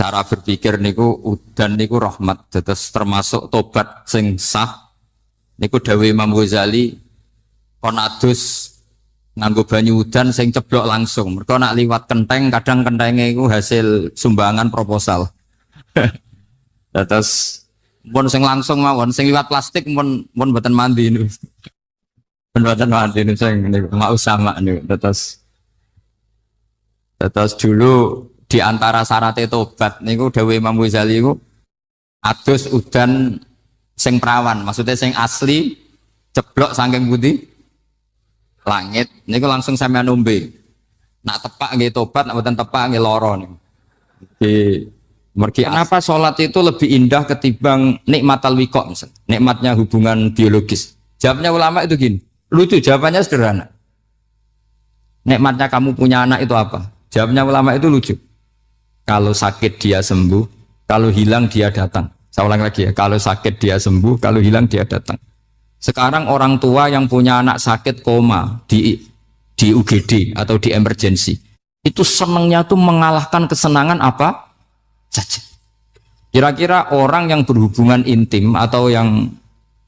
cara berpikir niku udan niku rahmat, terus termasuk tobat sing sah niku dawuh Imam Ghazali kon adus nganggo banyu udan sing ceblok langsung. Mergo nak liwat kenteng kadang kentenge iku hasil sumbangan proposal. Terus pun sing langsung mawon, sing liwat plastik pun mboten mandi niku. Mboten mandi niku sing niku mau sama niku. Terus dulu di antara syarat tobat niku dawuh Imam Ghazali niku adus udan sing prawan, maksudnya sing asli ceblok saking putih langit niku langsung sampean ombe. Nak tepak nggih tobat, nak mboten tepak nggih lara niku. Mergi kenapa sholat itu lebih indah ketimbang nikmatal wiqo misalnya, nikmatnya hubungan biologis. Jawabnya ulama itu gini, lucu jawabannya sederhana. Nikmatnya kamu punya anak itu apa? Jawabnya ulama itu lucu. Kalau sakit dia sembuh, kalau hilang dia datang. Saya ulang lagi ya, kalau sakit dia sembuh, kalau hilang dia datang. Sekarang orang tua yang punya anak sakit koma di UGD atau di emergency, itu senangnya tuh mengalahkan kesenangan apa saja. Kira-kira orang yang berhubungan intim atau yang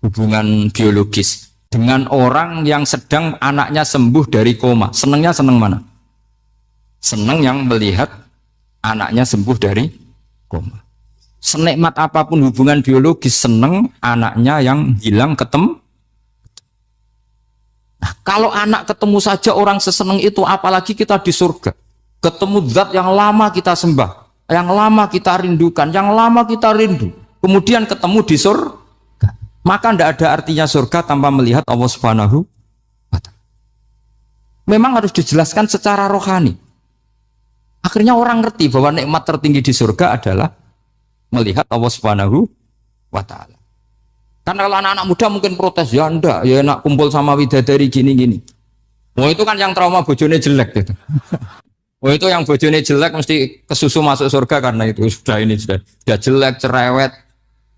hubungan biologis dengan orang yang sedang anaknya sembuh dari koma, senangnya senang mana? Senang yang melihat anaknya sembuh dari koma. Senikmat apapun hubungan biologis, seneng anaknya yang hilang ketemu. Nah, kalau anak ketemu saja orang seseneng itu, apalagi kita di surga. Ketemu zat yang lama kita sembah, yang lama kita rindukan, yang lama kita rindu. Kemudian ketemu di surga. Maka tidak ada artinya surga tanpa melihat Allah Subhanahu wa Ta'ala. Memang harus dijelaskan secara rohani. Akhirnya orang ngerti bahwa nikmat tertinggi di surga adalah melihat Allah Subhanahu wa Ta'ala. Karena kalau anak-anak muda mungkin protes, ya enggak, ya enak kumpul sama widadari gini-gini. Oh itu kan yang trauma bojone jelek gitu. Oh itu yang bojone jelek mesti kesusu masuk surga karena itu sudah jelek, cerewet,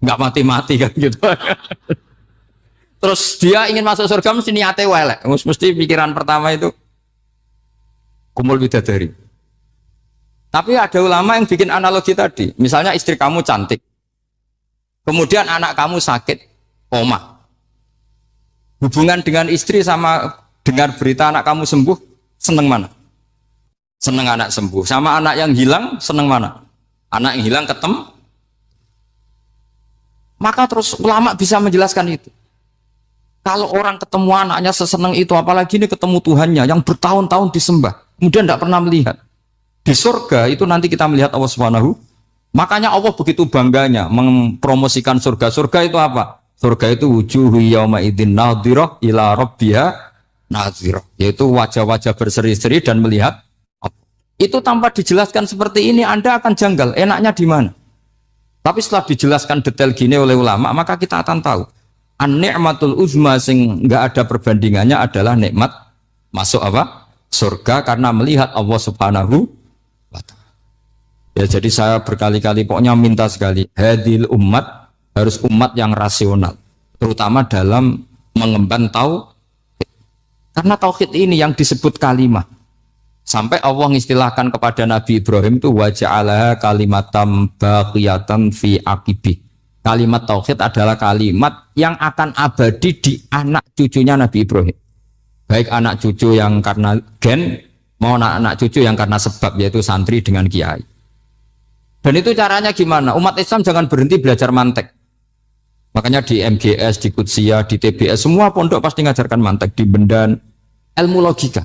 nggak mati-mati kan gitu. Terus dia ingin masuk surga mesti niatnya welek, mesti pikiran pertama itu kumpul widadari. Tapi ada ulama yang bikin analogi tadi. Misalnya istri kamu cantik. Kemudian anak kamu sakit, koma. Hubungan dengan istri sama dengar berita anak kamu sembuh, seneng mana? Seneng anak sembuh. Sama anak yang hilang, seneng mana? Anak yang hilang ketemu. Maka terus ulama bisa menjelaskan itu. Kalau orang ketemu anaknya seseneng itu, apalagi ini ketemu Tuhannya yang bertahun-tahun disembah. Kemudian tidak pernah melihat. Di surga itu nanti kita melihat Allah Subhanahu. Makanya Allah begitu bangganya mempromosikan surga. Surga itu apa? Surga itu wujuhu yauma idzin nadhirah ila rabbiha nadhirah. Yaitu wajah-wajah berseri-seri dan melihat. Itu tanpa dijelaskan seperti ini Anda akan janggal. Enaknya di mana? Tapi setelah dijelaskan detail gini oleh ulama, maka kita akan tahu. An-ni'matul uzma sing enggak ada perbandingannya adalah nikmat masuk apa? Surga karena melihat Allah Subhanahu. Ya jadi saya berkali-kali pokoknya minta sekali hadil umat harus umat yang rasional terutama dalam mengemban tauhid karena tauhid ini yang disebut kalimah sampai Allah mengistilahkan kepada Nabi Ibrahim itu waja'alaha kalimatam baqiyatan fi aqibi. Kalimat tauhid adalah kalimat yang akan abadi di anak cucunya Nabi Ibrahim, baik anak cucu yang karena gen mau anak cucu yang karena sebab yaitu santri dengan kiai. Dan itu caranya gimana? Umat Islam jangan berhenti belajar mantek. Makanya di MGS, di Qudsiah, di TBS, semua pondok pasti ngajarkan mantek, di Bendan, ilmu logika.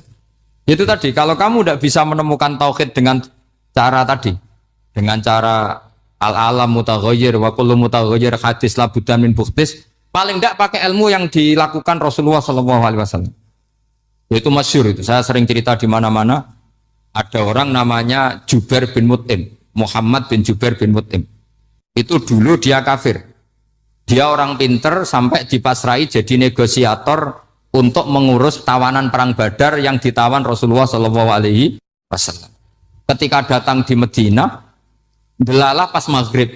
Itu tadi, kalau kamu tidak bisa menemukan tauhid dengan cara tadi, dengan cara al-alam mutaghayyir, wa kullu mutaghayyir hadis labudan min buktis, paling tidak pakai ilmu yang dilakukan Rasulullah SAW. Itu masyhur itu, saya sering cerita di mana-mana, ada orang namanya Jubair bin Mut'im. Muhammad bin Jubair bin Mut'im itu dulu dia kafir, dia orang pinter sampai dipasrai jadi negosiator untuk mengurus tawanan perang Badar yang ditawan Rasulullah SAW. Ketika datang di Medina, delalah pas maghrib,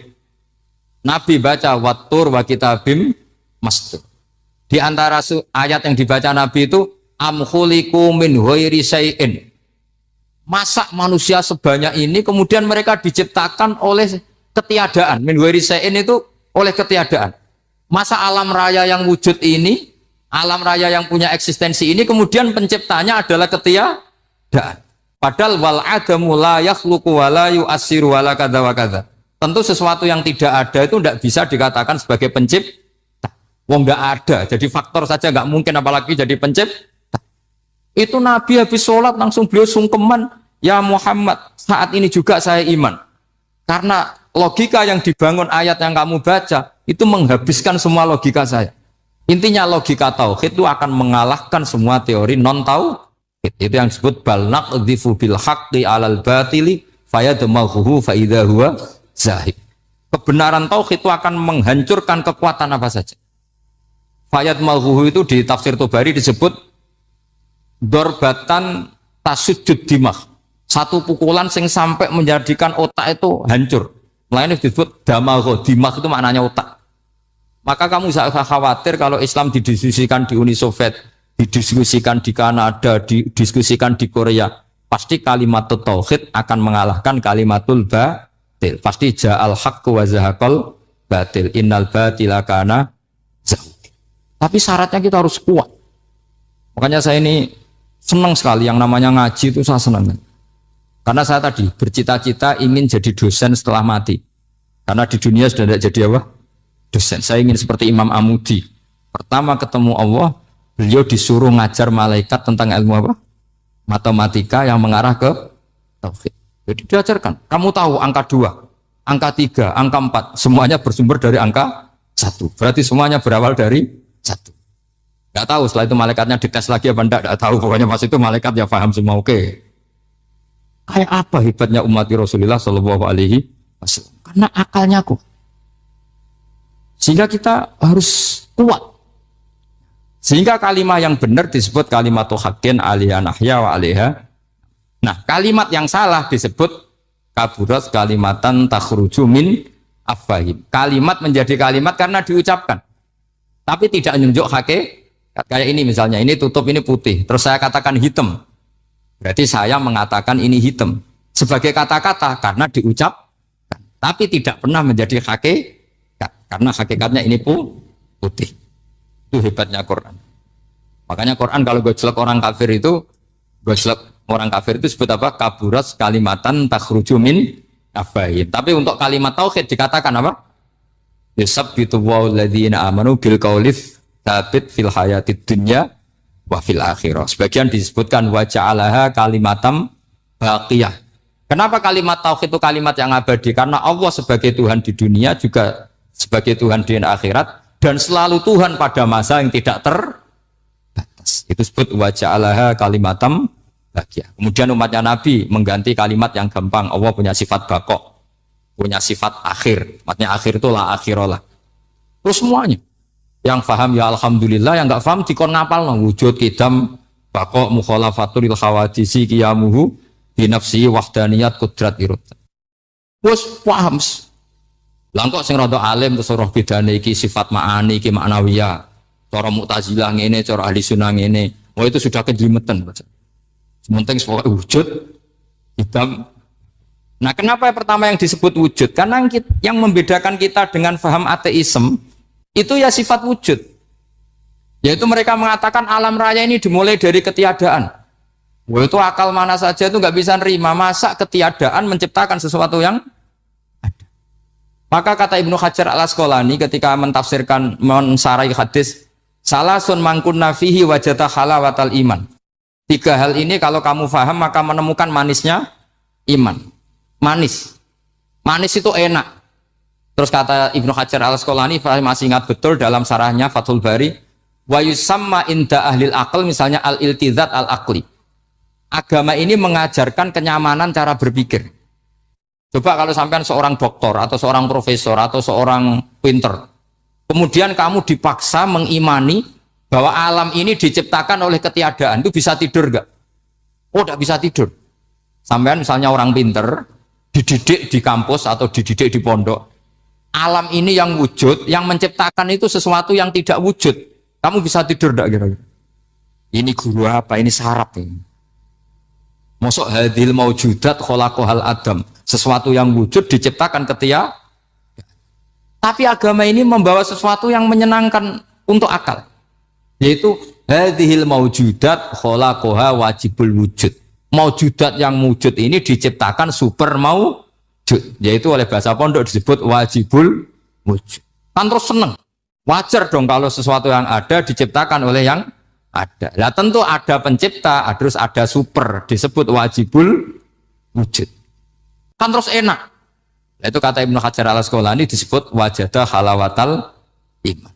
Nabi baca wattur wa kitabim mastur. Di antara ayat yang dibaca Nabi itu am khuliqu min ghairi syai'in. Masa manusia sebanyak ini kemudian mereka diciptakan oleh ketiadaan. Min ghairi syai'in itu oleh ketiadaan. Masa alam raya yang wujud ini, alam raya yang punya eksistensi ini kemudian penciptanya adalah ketiadaan. Padahal wal adamu la yakhluqu wa la yu'assiru wa la kadza wa kadza. Tentu sesuatu yang tidak ada itu tidak bisa dikatakan sebagai pencipta. Wong nggak ada, jadi faktor saja nggak mungkin apalagi jadi pencipta. Itu Nabi habis sholat langsung beliau sungkeman, ya Muhammad, saat ini juga saya iman. Karena logika yang dibangun ayat yang kamu baca, itu menghabiskan semua logika saya. Intinya logika tauhid itu akan mengalahkan semua teori non-tauhid. Itu yang disebut bal naqdhifu bil haqqi 'alal batili fayadmaghuhu fa idza huwa zahid. Kebenaran tauhid itu akan menghancurkan kekuatan apa saja. Fayadmaghuhu itu di tafsir Tobari disebut dorbatan tasujud dimah, satu pukulan sing sampai menjadikan otak itu hancur. Lainnya disebut damagho, dimah itu maknanya otak. Maka kamu jangan khawatir kalau Islam didiskusikan di Uni Soviet, didiskusikan di Kanada, didiskusikan di Korea, pasti kalimat tauhid akan mengalahkan kalimatul batil. Pasti ja'al haqqu wa zahaqal batil, innal batila kana zahuq. Tapi syaratnya kita harus kuat. Makanya saya ini senang sekali yang namanya ngaji itu, saya senang. Karena saya tadi bercita-cita ingin jadi dosen setelah mati. Karena di dunia sudah tidak jadi apa? Dosen. Saya ingin seperti Imam Amudi. Pertama ketemu Allah, beliau disuruh ngajar malaikat tentang ilmu apa? Matematika yang mengarah ke tauhid. Jadi diajarkan. Kamu tahu angka 2, angka 3, angka 4, semuanya bersumber dari angka 1. Berarti semuanya berawal dari 1. Nggak tahu setelah itu malaikatnya dites lagi apa enggak tahu, pokoknya pas itu malaikat ya paham semua. Oke. Kayak apa hebatnya umat Rasulullah Shallallahu Alaihi Wasallam? Karena akalnya kuat. Sehingga kita harus kuat. Sehingga kalimat yang benar disebut kalimatu haqqin 'alaiha nahya wa 'alaiha. Nah, kalimat yang salah disebut kaburat kalimatan takhruju min afwahim. Kalimat menjadi kalimat karena diucapkan, tapi tidak menunjuk hakikat. Kayak ini misalnya, ini tutup, ini putih, terus saya katakan hitam, berarti saya mengatakan ini hitam sebagai kata-kata karena diucapkan, tapi tidak pernah menjadi hakikat karena hakikatnya ini putih. Itu hebatnya Quran. Makanya Quran kalau gojlek orang kafir itu, gojlek orang kafir itu sebut apa? Kaburas kalimatan takhruju min afwahim. Tapi untuk kalimat tauhid dikatakan apa? Yusabbitu walladzina amanu bil qaulif tsabit fil hayatid dunya wa fil akhirah. Sebagian disebutkan wa ja'alaha kalimatam baqiyah. Kenapa kalimat tauhid itu kalimat yang abadi? Karena Allah sebagai Tuhan di dunia juga sebagai Tuhan di akhirat, dan selalu Tuhan pada masa yang tidak terbatas. Itu disebut wa ja'alaha kalimatam baqiyah. Kemudian umatnya Nabi mengganti kalimat yang gampang. Allah punya sifat baqo, punya sifat akhir. Maksudnya akhir itu la akhirullah. Terus semuanya. Yang paham ya alhamdulillah, yang enggak paham dikon ngapal no. Wujud kidam baqo mukhalafatul khawadisi qiyamuhu bi nafsi wahdaniyat qudrat irad. Wes paham. Lah kok sing rada alim terus roh bedane iki sifat ma'ani iki maknawiyah. Cara Mu'tazilah ngene, cara ahli sunnah ngene. Oh itu sudah kejlimetan. Sementing wujud hitam. Nah, kenapa pertama yang disebut wujud? Karena yang membedakan kita dengan faham ateisme itu ya sifat wujud. Yaitu mereka mengatakan alam raya ini dimulai dari ketiadaan. Wah, itu akal mana saja itu nggak bisa nerima, masa ketiadaan menciptakan sesuatu yang ada. Maka kata Ibnu Hajar al-Asqalani ketika mentafsirkan mensarai hadis, salasun mangkunna fihi wajata halawatal iman. 3 hal ini kalau kamu faham maka menemukan manisnya iman. Manis itu enak. Terus kata Ibnu Hajar al-Asqalani, masih ingat betul dalam sarahnya Fathul Bari, wa yusamma inda ahlil aql, misalnya al-iltizat al-aqli. Agama ini mengajarkan kenyamanan cara berpikir. Coba kalau sampean seorang doktor atau seorang profesor atau seorang pinter, kemudian kamu dipaksa mengimani bahwa alam ini diciptakan oleh ketiadaan, itu bisa tidur gak? Oh, tidak bisa tidur. Sampean misalnya orang pinter, dididik di kampus atau dididik di pondok, alam ini yang wujud, yang menciptakan itu sesuatu yang tidak wujud. Kamu bisa tidur enggak kira-kira? Ini guru apa? Ini sarap ini. Mosok hadil maujudat khalaqahal adam, sesuatu yang wujud diciptakan ketika. Tapi agama ini membawa sesuatu yang menyenangkan untuk akal, yaitu hadhil maujudat khalaqaha wajibul wujud. Maujudat yang wujud ini diciptakan super maujud, yaitu oleh bahasa pondok disebut wajibul wujud. Kan terus seneng, wajar dong kalau sesuatu yang ada diciptakan oleh yang ada. Nah tentu ada pencipta, terus ada super, disebut wajibul wujud. Kan terus enak. Nah, itu kata Ibnu Hajar al-Asqalani disebut wajadah halawatal iman.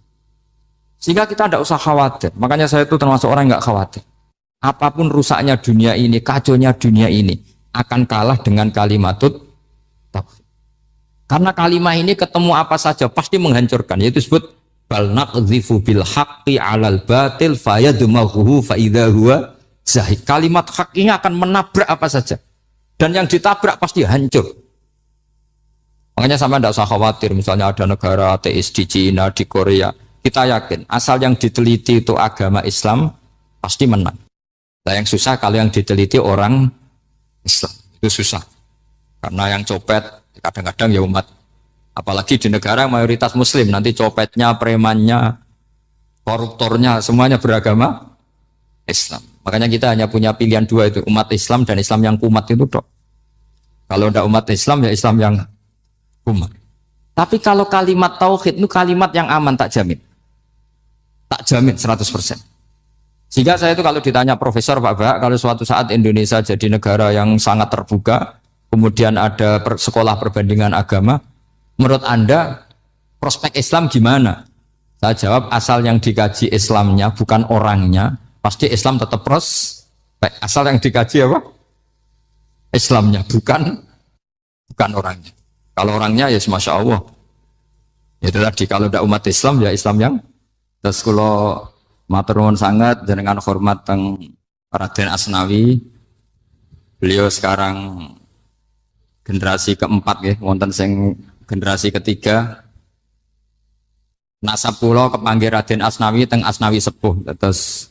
Sehingga kita tidak usah khawatir. Makanya saya itu termasuk orang yang nggak khawatir. Apapun rusaknya dunia ini, kacaunya dunia ini, akan kalah dengan kalimatut tauhid. Karena kalimat ini ketemu apa saja pasti menghancurkan. Yaitu disebut bal naqdhifu bil haqqi 'alal batil fayadmaghuhu fa idza huwa zahid. Kalimat hak ini akan menabrak apa saja. Dan yang ditabrak pasti hancur. Makanya sama tidak usah khawatir, misalnya ada negara ateis di Cina, di Korea, kita yakin asal yang diteliti itu agama Islam pasti menang. Nah yang susah kalau yang diteliti orang Islam, itu susah. Karena yang copet kadang-kadang ya umat, apalagi di negara mayoritas Muslim, nanti copetnya, premannya, koruptornya semuanya beragama Islam. Makanya kita hanya punya pilihan dua itu, umat Islam dan Islam yang kumat itu dok. Kalau tidak umat Islam ya Islam yang kumat. Tapi kalau kalimat tauhid itu kalimat yang aman, tak jamin. Tak jamin 100%. Sehingga saya itu kalau ditanya profesor Pak Bah, kalau suatu saat Indonesia jadi negara yang sangat terbuka, kemudian ada sekolah perbandingan agama, menurut Anda prospek Islam gimana? Saya jawab asal yang dikaji Islamnya bukan orangnya, pasti Islam tetap prospek. Asal yang dikaji apa? Islamnya bukan orangnya. Kalau orangnya ya Masya Allah. Itu tadi kalau tidak umat Islam ya Islam yang. Terus kalau matur nuwun sangat dengan hormat teng Raden Asnawi. Beliau sekarang generasi keempat ya, wonten sing generasi ketiga. Nasab kula kepanggih Raden Asnawi teng Asnawi sepuh. Terus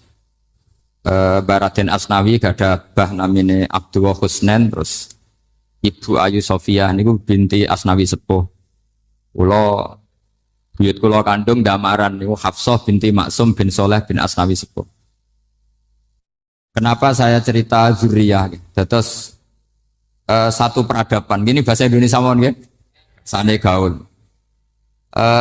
Raden Asnawi gada bah namine Abdullah Husnen, terus Ibu Ayu Sofia niku binti Asnawi sepuh. Kula buyut kula kandung damaran niku Hafsah binti Maksum bin Soleh bin Asnawi sepuh. Kenapa saya cerita zuriyah? Terus satu peradaban. Gini bahasa Indonesia mohon nggih. Sane gaul.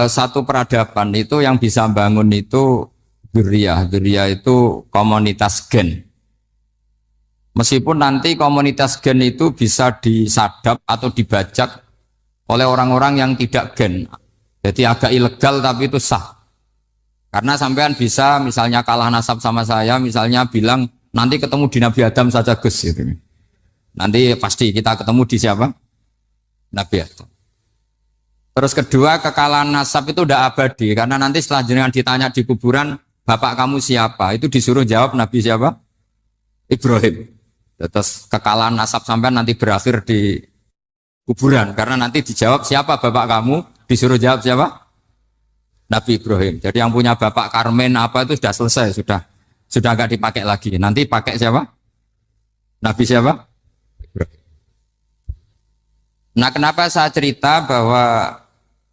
Satu peradaban itu yang bisa bangun itu zuriyah. Zuriyah itu komunitas gen. Meskipun nanti komunitas gen itu bisa disadap atau dibajak oleh orang-orang yang tidak gen. Jadi agak ilegal tapi itu sah. Karena sampean bisa misalnya kalah nasab sama saya, misalnya bilang nanti ketemu di Nabi Adam saja Gus. Gitu. Nanti pasti kita ketemu di siapa? Nabi Adam. Terus kedua, kekalahan nasab itu udah abadi. Karena nanti setelah jenengan ditanya di kuburan, bapak kamu siapa? Itu disuruh jawab Nabi siapa? Ibrahim. Terus kekalahan nasab sampai nanti berakhir di kuburan karena nanti dijawab siapa bapak kamu, disuruh jawab siapa? Nabi Ibrahim. Jadi yang punya bapak Karmen apa itu sudah selesai, sudah nggak dipakai lagi. Nanti pakai siapa? Nabi siapa? Ibrahim. Nah, kenapa saya cerita bahwa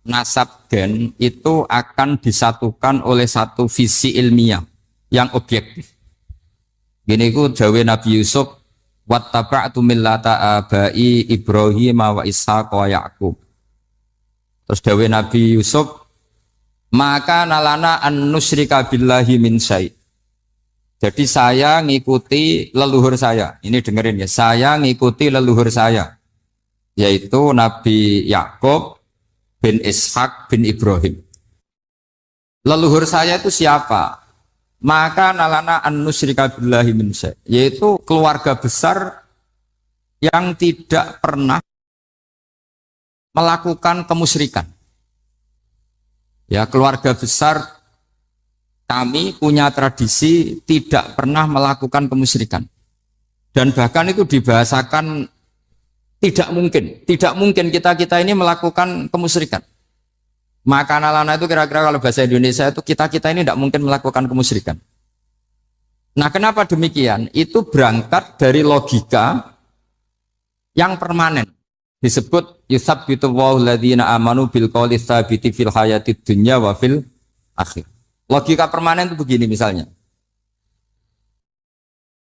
nasab gen itu akan disatukan oleh satu visi ilmiah yang objektif. Gini ku dawe Nabi Yusuf, wattaba'tu millata abai Ibrahim wa Ishaq wa Yaqub. Terus dawe Nabi Yusuf, maka nalana an nusyrika billahi min syai'. Jadi saya ngikuti leluhur saya. Ini dengerin ya, saya ngikuti leluhur saya, yaitu Nabi Yakub bin Ishaq bin Ibrahim. Leluhur saya itu siapa? Maka nalana an nusyrika billahi min syai', yaitu keluarga besar yang tidak pernah melakukan kemusyrikan. Ya, keluarga besar kami punya tradisi tidak pernah melakukan kemusyrikan. Dan bahkan itu dibahasakan tidak mungkin kita ini melakukan kemusyrikan. Maka nalana itu kira-kira kalau bahasa Indonesia itu kita ini tidak mungkin melakukan kemusyrikan. Nah, kenapa demikian? Itu berangkat dari logika yang permanen. Disebut yusabbitu Allahu alladziina amanu bil qouli tsabiti fil hayatid dunya wa fil akhir. Logika permanen itu begini misalnya.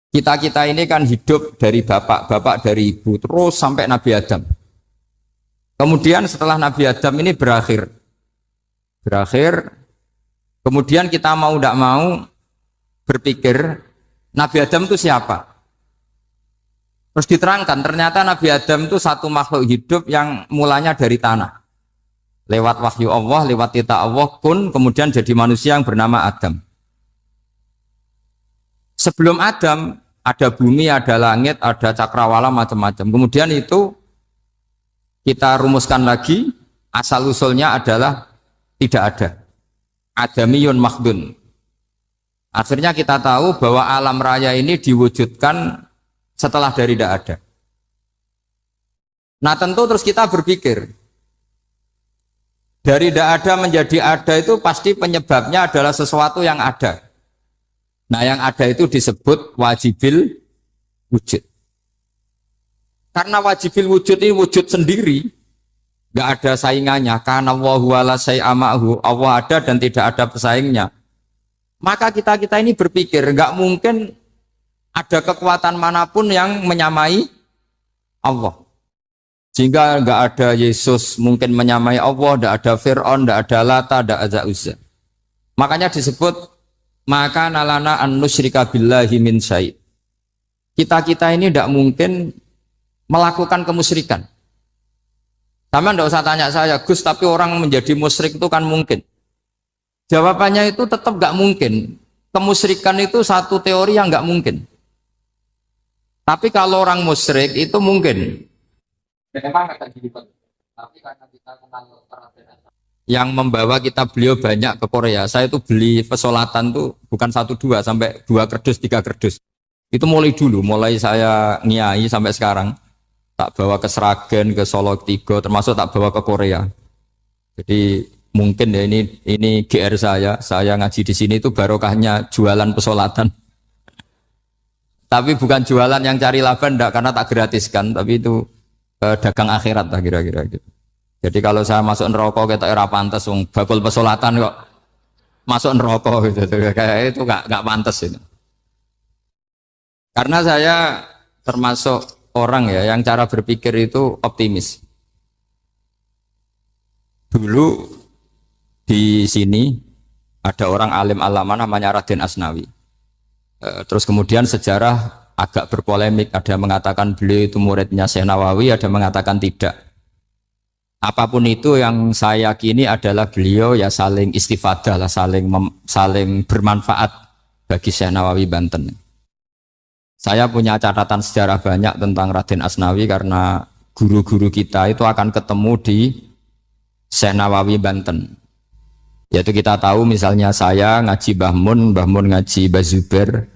Kita ini kan hidup dari bapak dari ibu terus sampai Nabi Adam. Kemudian setelah Nabi Adam ini berakhir, kemudian kita mau tidak mau berpikir Nabi Adam itu siapa? Terus diterangkan ternyata Nabi Adam itu satu makhluk hidup yang mulanya dari tanah. Lewat wahyu Allah, lewat titah Allah kun, kemudian jadi manusia yang bernama Adam. Sebelum Adam ada bumi, ada langit, ada cakrawala macam-macam. Kemudian itu kita rumuskan lagi, asal usulnya adalah tidak ada. Adamiyun makhdun. Akhirnya kita tahu bahwa alam raya ini diwujudkan setelah dari tidak ada. Nah tentu terus kita berpikir, dari tidak ada menjadi ada itu pasti penyebabnya adalah sesuatu yang ada. Nah yang ada itu disebut wajibil wujud. Karena wajibil wujud ini wujud sendiri, nggak ada saingannya. Karena Allahu ala syai'amahu, Allah ada dan tidak ada pesaingnya. Maka kita ini berpikir nggak mungkin ada kekuatan manapun yang menyamai Allah. Sehingga nggak ada Yesus mungkin menyamai Allah, nggak ada Fir'aun, nggak ada Lata, nggak ada Uzza. Makanya disebut maka nalana an nusyrika billahi min syai'. Kita ini tidak mungkin melakukan kemusyrikan. Sama tidak usah tanya saya, Gus, tapi orang menjadi musyrik itu kan mungkin. Jawabannya itu tetap nggak mungkin. Kemusyrikan itu satu teori yang nggak mungkin. Tapi kalau orang musyrik itu mungkin. Tapi karena kita kenal yang membawa beliau banyak ke Korea. Saya itu beli pesolatan tuh bukan 1, 2 sampai 2 kerdus, 3 kerdus. Itu mulai saya niai sampai sekarang. Tak bawa ke Sragen, ke Solo 3, termasuk tak bawa ke Korea. Jadi mungkin ya ini GR saya ngaji di sini itu barokahnya jualan pesolatan. Tapi bukan jualan yang cari laba enggak, karena tak gratiskan, tapi itu dagang akhirat lah kira-kira gitu. Jadi kalau saya masuk neraka kita era pantas, bakul pesolatan kok masuk neraka gitu, kayak itu nggak pantas itu. Karena saya termasuk orang ya yang cara berpikir itu optimis. Dulu di sini ada orang alim alama namanya Raden Asnawi. Terus kemudian sejarah agak berpolemik, ada yang mengatakan beliau itu muridnya Syekh Nawawi, ada yang mengatakan tidak. Apapun itu yang saya yakini adalah beliau ya saling istifadah lah, saling bermanfaat bagi Syekh Nawawi Banten. Saya punya catatan sejarah banyak tentang Raden Asnawi karena guru-guru kita itu akan ketemu di Syekh Nawawi Banten. Yaitu kita tahu misalnya saya ngaji Mbah Mun ngaji Mbah Zubair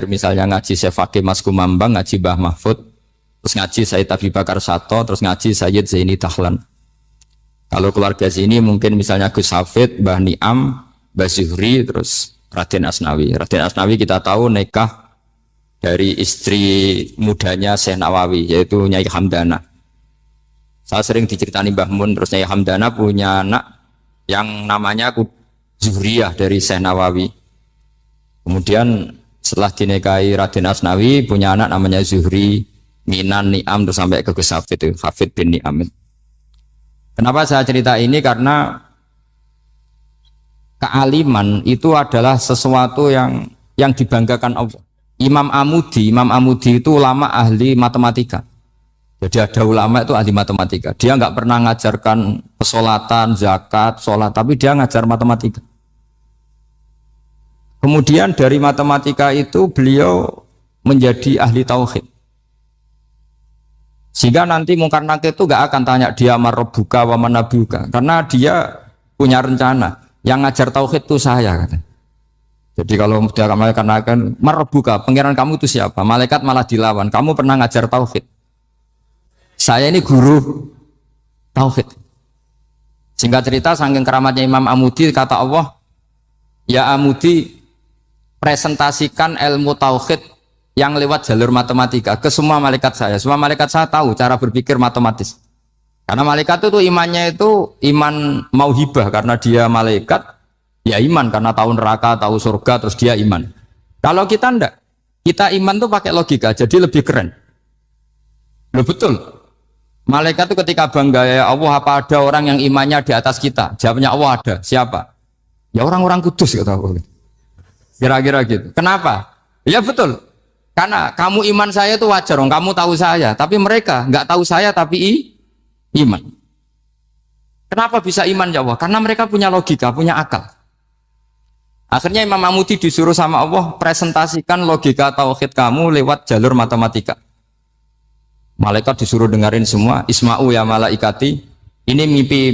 misalnya ngaji Syekh Fakih Mas Kumambang, ngaji Mbah Mahfud, terus ngaji Sayyid Abi Bakar Sato, terus ngaji Sayyid Zaini Dahlan. Kalau keluarga sini mungkin misalnya Gus Hafid, Mbah Niam, Mbah Zuhri, terus Raden Asnawi. Raden Asnawi kita tahu nikah dari istri mudanya Syekh Nawawi, yaitu Nyai Hamdana. Saya sering diceritani Mbah Mun, terus Nyai Hamdana punya anak yang namanya Zuhriyah dari Syekh Nawawi. Kemudian setelah dinikahi Raden Asnawi, punya anak namanya Zuhri, Minan, Niam, terus sampai ke Gus Hafid, Hafid bin Niam. Kenapa saya cerita ini? Karena kealiman itu adalah sesuatu yang dibanggakan Allah. Imam Amudi itu ulama ahli matematika. Jadi ada ulama itu ahli matematika. Dia nggak pernah ngajarkan pesolatan, zakat, sholat, tapi dia ngajar matematika. Kemudian dari matematika itu beliau menjadi ahli tauhid. Sehingga nanti Mungkar Nakir itu nggak akan tanya dia marabbuka wa manabuka, karena dia punya rencana. Yang ngajar tauhid itu saya, kata. Jadi kalau dia akan marabbuka, pangeran kamu itu siapa? Malaikat malah dilawan. Kamu pernah ngajar tauhid? Saya ini guru tauhid. Singkat cerita, saking keramatnya Imam Amudi, kata Allah, ya Amudi, presentasikan ilmu tauhid yang lewat jalur matematika ke semua malaikat saya. Semua malaikat saya tahu cara berpikir matematis. Karena malaikat itu imannya itu iman mauhibah karena dia malaikat, ya iman karena tahu neraka, tahu surga, terus dia iman. Kalau kita enggak, kita iman tuh pakai logika, jadi lebih keren. Loh betul. Malaikat itu ketika bangga, ya Allah, apa ada orang yang imannya di atas kita? Jawabnya Allah ada. Siapa? Ya orang-orang kudus kata Allah. Kira-kira gitu. Kenapa? Ya betul. Karena kamu iman saya itu wajar, kamu tahu saya, tapi mereka nggak tahu saya tapi iman. Kenapa bisa iman ya Allah? Karena mereka punya logika, punya akal. Akhirnya Imam Mahmudi disuruh sama Allah presentasikan logika tauhid kamu lewat jalur matematika. Malaikat disuruh dengerin semua, Isma'u ya malaikati, ini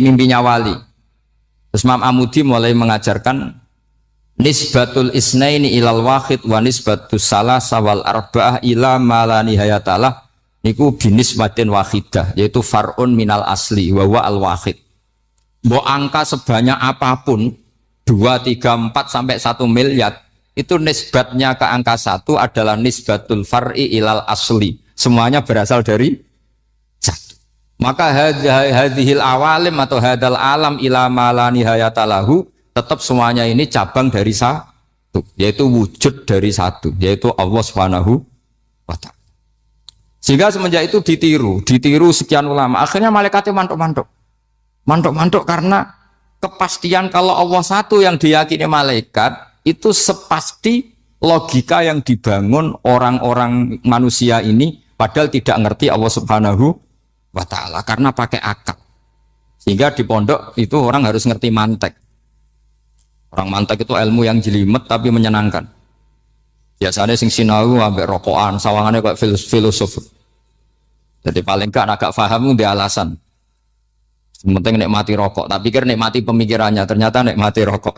mimpinya wali. Terus Imam Mahmudi mulai mengajarkan nisbatul isnaini ilal wahid wa nisbatus salasa wal arba'ah ila ma la nihayatalah niku binisbatin wahidah, yaitu far'un minal asli wa huwa al wahid. Mbok angka sebanyak apapun 2, 3, 4 sampai 1 miliar itu nisbatnya ke angka 1 adalah nisbatul far'i ilal asli. Semuanya berasal dari 1. Maka hadhil awalim atau hadal alam ila ma la nihayatalahu, tetap semuanya ini cabang dari 1, yaitu wujud dari 1, yaitu Allah Subhanahu wa ta'ala. Sehingga semenjak itu ditiru sekian ulama. Akhirnya malaikatnya mantuk karena kepastian kalau Allah 1 yang diyakini malaikat itu sepasti logika yang dibangun orang-orang manusia ini padahal tidak ngerti Allah Subhanahu wa ta'ala karena pakai akal. Sehingga di pondok itu orang harus ngerti mantek. Orang mantek itu ilmu yang jelimet tapi menyenangkan. Biasanya sing sinau ambek rokokan, sawangannya kayak filosof. Jadi paling gak agak paham dia alasan. Penting nikmati rokok, tapi pikir nikmati pemikirannya, ternyata nikmati rokok.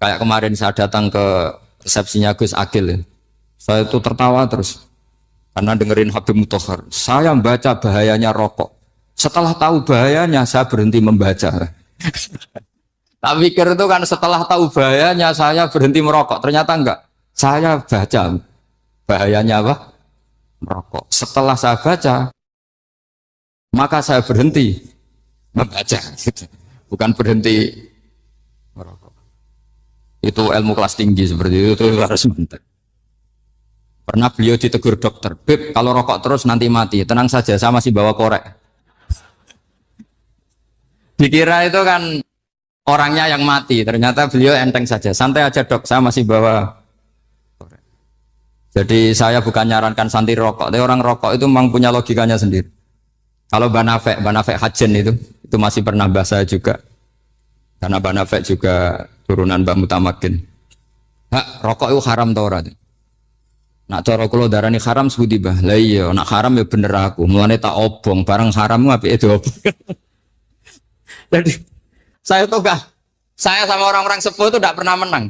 Kayak kemarin saya datang ke resepsinya Gus Agil. Saya itu tertawa terus karena dengerin Habib Mutahar. Saya membaca bahayanya rokok. Setelah tahu bahayanya saya berhenti membaca. Tak pikir itu kan setelah tahu bahayanya saya berhenti merokok. Ternyata enggak. Saya baca bahayanya apa? Merokok. Setelah saya baca, maka saya berhenti membaca. Bukan berhenti merokok. Itu ilmu kelas tinggi seperti itu harus mantap. Pernah beliau ditegur dokter, Beb, kalau rokok terus nanti mati. Tenang saja, saya masih bawa korek. Dikira itu kan orangnya yang mati, ternyata beliau enteng saja. Santai aja dok, saya masih bawa. Jadi saya bukan nyarankan santai rokok, tapi orang rokok itu memang punya logikanya sendiri. Kalau Banafek Hajen itu masih pernah bahas saya juga. Karena Banafek juga turunan Mbah Mutamakin. Hak, rokok itu haram tau ora? Nak cara kula darani haram sebuti bah. Lah iya, nak haram ya bener aku. Mulane tak obong, barang haram apike diobong. Jadi saya tuh gak, saya sama orang-orang sepuh itu tidak pernah menang.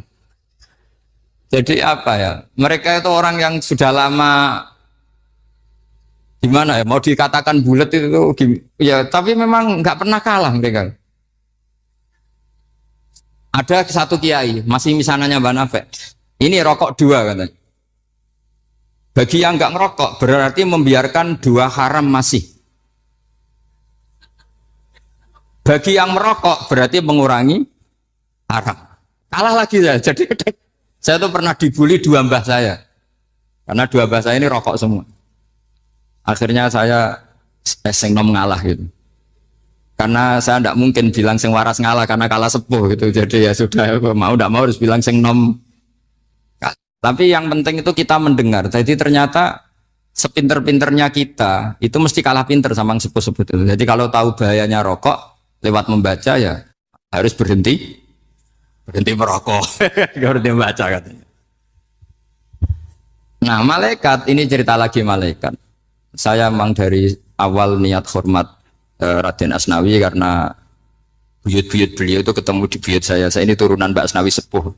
Jadi apa ya? Mereka itu orang yang sudah lama gimana ya? Mau dikatakan bulat itu ya, tapi memang nggak pernah kalah mereka. Ada satu kiai masih misananya Mbak Nafek. Ini rokok 2 katanya. Bagi yang nggak ngerokok berarti membiarkan 2 haram masih. Bagi yang merokok berarti mengurangi haram. Kalah lagi ya. Jadi saya tuh pernah dibully 2 mbah saya. Karena 2 mbah saya ini rokok semua. Akhirnya saya sing nom ngalah gitu. Karena saya tidak mungkin bilang sing waras ngalah karena kalah sepuh gitu. Jadi ya sudah, mau tidak mau harus bilang sing nom. Tapi yang penting itu kita mendengar. Jadi ternyata sepinter-pinternya kita itu mesti kalah pinter sama yang sepuh-sepuh itu. Jadi kalau tahu bahayanya rokok lewat membaca ya harus berhenti merokok. Berhenti membaca katanya. Nah malaikat ini cerita lagi malaikat. Saya memang dari awal niat hormat Raden Asnawi karena buyut-buyut beliau itu ketemu di buyut saya. Saya ini turunan Mbak Asnawi sepuh.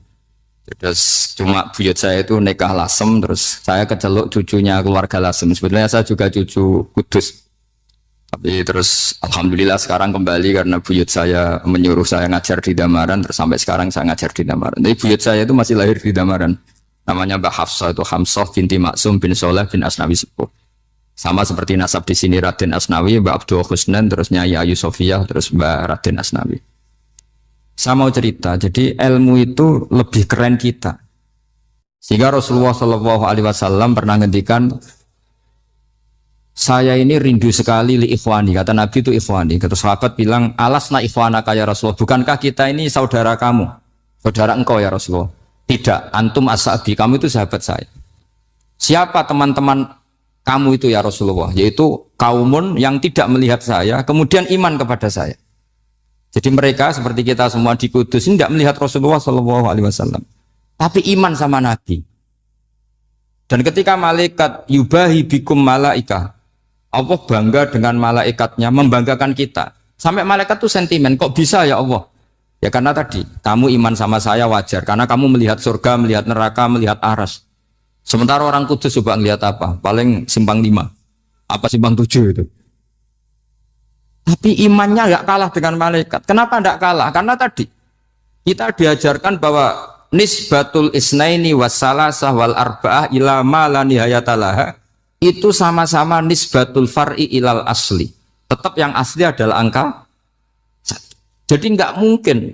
Terus cuma buyut saya itu nikah Lasem, terus saya keceluk cucunya keluarga Lasem. Sebetulnya saya juga cucu Kudus. Tapi terus alhamdulillah sekarang kembali karena buyut saya menyuruh saya ngajar di Damaran, terus sampai sekarang saya ngajar di Damaran. Tapi buyut saya itu masih lahir di Damaran. Namanya Mbak Hafsah, itu Hamsah binti Maksum bin Soleh bin Asnawi Sepuh. Sama seperti nasab di sini Raden Asnawi, Mbak Abdul Husnan, terus Nyai Ayu Sofiyah, terus Mbak Raden Asnawi. Saya mau cerita, jadi ilmu itu lebih keren kita. Sehingga Rasulullah Shallallahu Alaihi Wasallam pernah ngendikan, saya ini rindu sekali li ikhwani, kata Nabi itu ikhwani. Kata sahabat bilang, alasna ikhwanaka ya Rasulullah, bukankah kita ini saudara kamu, saudara engkau ya Rasulullah? Tidak, antum ashabi, kamu itu sahabat saya. Siapa teman-teman kamu itu ya Rasulullah? Yaitu kaumun yang tidak melihat saya, kemudian iman kepada saya. Jadi mereka seperti kita semua di Kudus ini tidak melihat Rasulullah Shallallahu Alaihi Wasallam, tapi iman sama Nabi. Dan ketika malaikat yubahi bikum malaika, Allah bangga dengan malaikatnya, membanggakan kita. Sampai malaikat tuh sentimen, kok bisa ya Allah? Ya karena tadi, kamu iman sama saya wajar, karena kamu melihat surga, melihat neraka, melihat aras. Sementara orang Kudus coba ngelihat apa? Paling simpang 5, apa simpang 7 itu. Tapi imannya nggak kalah dengan malaikat. Kenapa nggak kalah? Karena tadi kita diajarkan bahwa nisbatul isnaini wassalasah wal arba'ah ila ma la nihayatalaha itu sama-sama nisbatul far'i ilal asli. Tetap yang asli adalah angka 1. Jadi nggak mungkin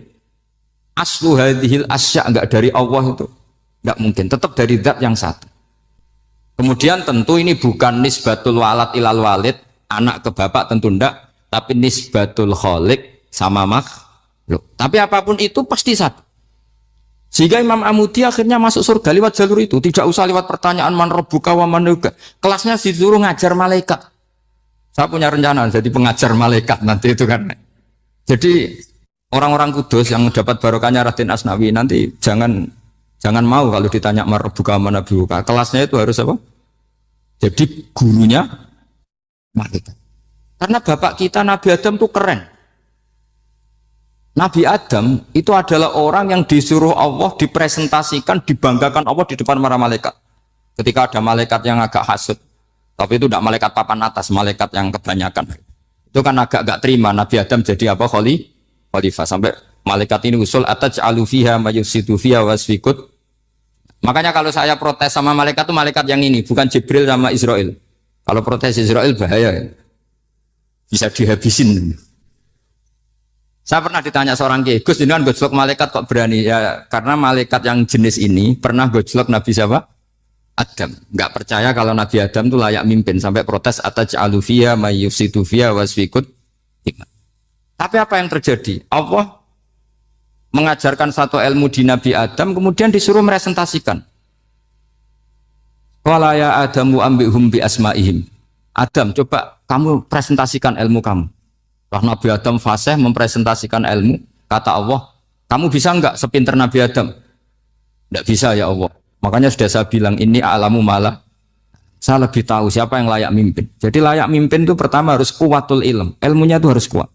aslu hadhil asya nggak dari Allah itu. Nggak mungkin, tetap dari zat yang 1. Kemudian tentu ini bukan nisbatul walad ilal walid, anak ke bapak tentu enggak, tapi nisbatul khaliq sama makhluk. Tapi apapun itu pasti 1. Sehingga Imam Amudi akhirnya masuk surga lewat jalur itu, tidak usah lewat pertanyaan man rabbuka wa man nuka. Kelasnya disuruh ngajar malaikat. Saya punya rencana jadi pengajar malaikat nanti itu kan. Jadi orang-orang Kudus yang dapat barokahnya Raden Asnawi nanti jangan mau kalau ditanya man rabbuka wa man nuka. Kelasnya itu harus apa? Jadi gurunya malaikat. Karena bapak kita Nabi Adam itu keren. Nabi Adam itu adalah orang yang disuruh Allah dipresentasikan, dibanggakan Allah di depan para malaikat. Ketika ada malaikat yang agak hasut, tapi itu tidak malaikat papan atas, malaikat yang kebanyakan. Itu kan agak terima Nabi Adam jadi apa? Khalifah. Sampai malaikat ini usul ataj'alu fiha mayusidu fiha wasfikut. Makanya kalau saya protes sama malaikat itu malaikat yang ini, bukan Jibril sama Israel. Kalau protes Israel bahaya ya. Bisa dihabisin. Saya pernah ditanya seorang kiai, Gus, ini kan gojlok malaikat kok berani? Ya karena malaikat yang jenis ini pernah gojlok Nabi siapa? Adam. Nggak percaya kalau Nabi Adam itu layak mimpin, sampai protes ataj'alu fiha mayyufsidu fiha wasfikut. Tapi apa yang terjadi? Allah mengajarkan satu ilmu di Nabi Adam, kemudian disuruh meresentasikan. Qala ya Adamu ambihum bi asma'ihim. Adam, coba kamu presentasikan ilmu kamu. Kalau Nabi Adam fasih mempresentasikan ilmu, kata Allah, kamu bisa enggak sepinter Nabi Adam? Enggak bisa ya Allah. Makanya sudah saya bilang, ini a'lamu malah. Saya lebih tahu siapa yang layak mimpin. Jadi layak mimpin itu pertama harus kuwatul ilm. Ilmunya itu harus kuat.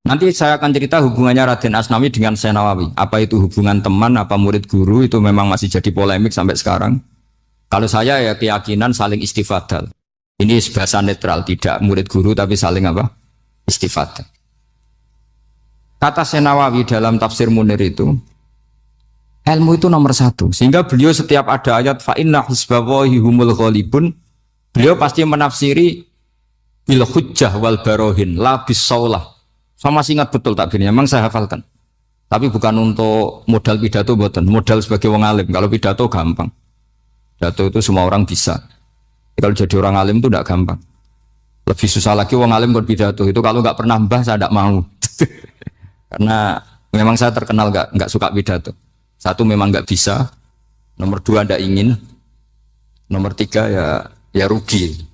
Nanti saya akan cerita hubungannya Raden Asnawi dengan Syekh Nawawi. Apa itu hubungan teman, apa murid guru, itu memang masih jadi polemik sampai sekarang. Kalau saya ya keyakinan saling istifadal. Ini bahasa netral, tidak murid guru tapi saling apa? Istifadal. Kata Syekh Nawawi dalam tafsir Munir itu, ilmu itu nomor 1. Sehingga beliau setiap ada ayat fa inna hizballahi humul ghalibun, beliau pasti menafsiri bil hujjah wal barohin la bisaulah. Saya masih ingat betul takbirnya, memang saya hafalkan. Tapi bukan untuk modal pidato, bukan modal sebagai wong alim. Kalau pidato gampang. Pidato itu semua orang bisa. Kalau jadi orang alim itu tidak gampang. Lebih susah lagi wong alim berpidato. Itu kalau nggak pernah mbah saya tidak mau. Karena memang saya terkenal nggak suka pidato. 1 memang nggak bisa. Nomor 2 tidak ingin. Nomor 3 ya rugi.